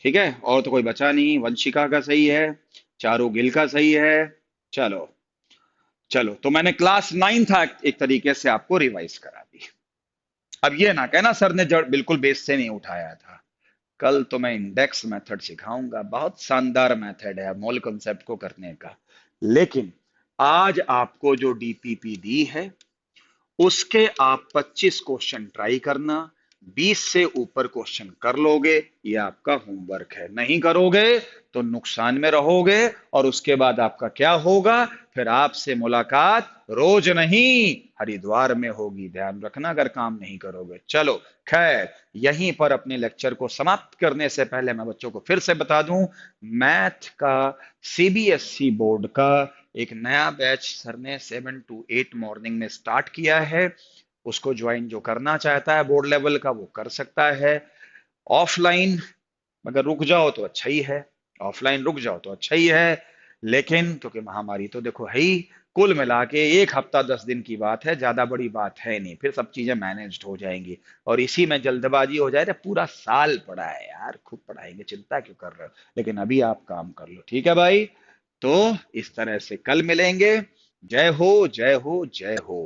ठीक है, और तो कोई बचा नहीं। वंशिका का सही है। चारू गिल का सही है। चलो, चलो, तो मैंने क्लास 9 था एक तरीके से आपको रिवाइज करा दी। अब ये ना कहना सर ने जड़ बिल्कुल बेस से नहीं उठाया था। कल तो मैं इंडेक्स मेथड सिखाऊंगा, बहुत शानदार मेथड है मोल कॉन्सेप्ट को करने का। लेकिन आज आपको जो डीपीपी दी है उसके आप 25 क्वेश्चन ट्राई करना। 20 से ऊपर क्वेश्चन कर लोगे, ये आपका होमवर्क है। नहीं करोगे तो नुकसान में रहोगे, और उसके बाद आपका क्या होगा? फिर आपसे मुलाकात रोज नहीं, हरिद्वार में होगी। ध्यान रखना अगर काम नहीं करोगे। चलो, खैर, यहीं पर अपने लेक्चर को समाप्त करने से पहले मैं बच्चों को फिर से बता दूं, मैथ का सीबीएसई बोर्ड का एक नया बैच सर ने 7 to 8 मॉर्निंग में स्टार्ट किया है। उसको ज्वाइन जो करना चाहता है बोर्ड लेवल का, वो कर सकता है। ऑफलाइन अगर रुक जाओ तो अच्छा ही है, ऑफलाइन रुक जाओ तो अच्छा ही है। लेकिन क्योंकि महामारी तो देखो है ही, कुल मिला के 1 हफ्ता 10 दिन की बात है, ज्यादा बड़ी बात है नहीं, फिर सब चीजें मैनेज्ड हो जाएंगी। और इसी में जल्दबाजी हो जाए तो पूरा साल पड़ा है यार, खूब पढ़ाएंगे, चिंता क्यों कर रहे हो? लेकिन अभी आप काम कर लो, ठीक है भाई? तो इस तरह से कल मिलेंगे। जय हो, जय हो, जय हो।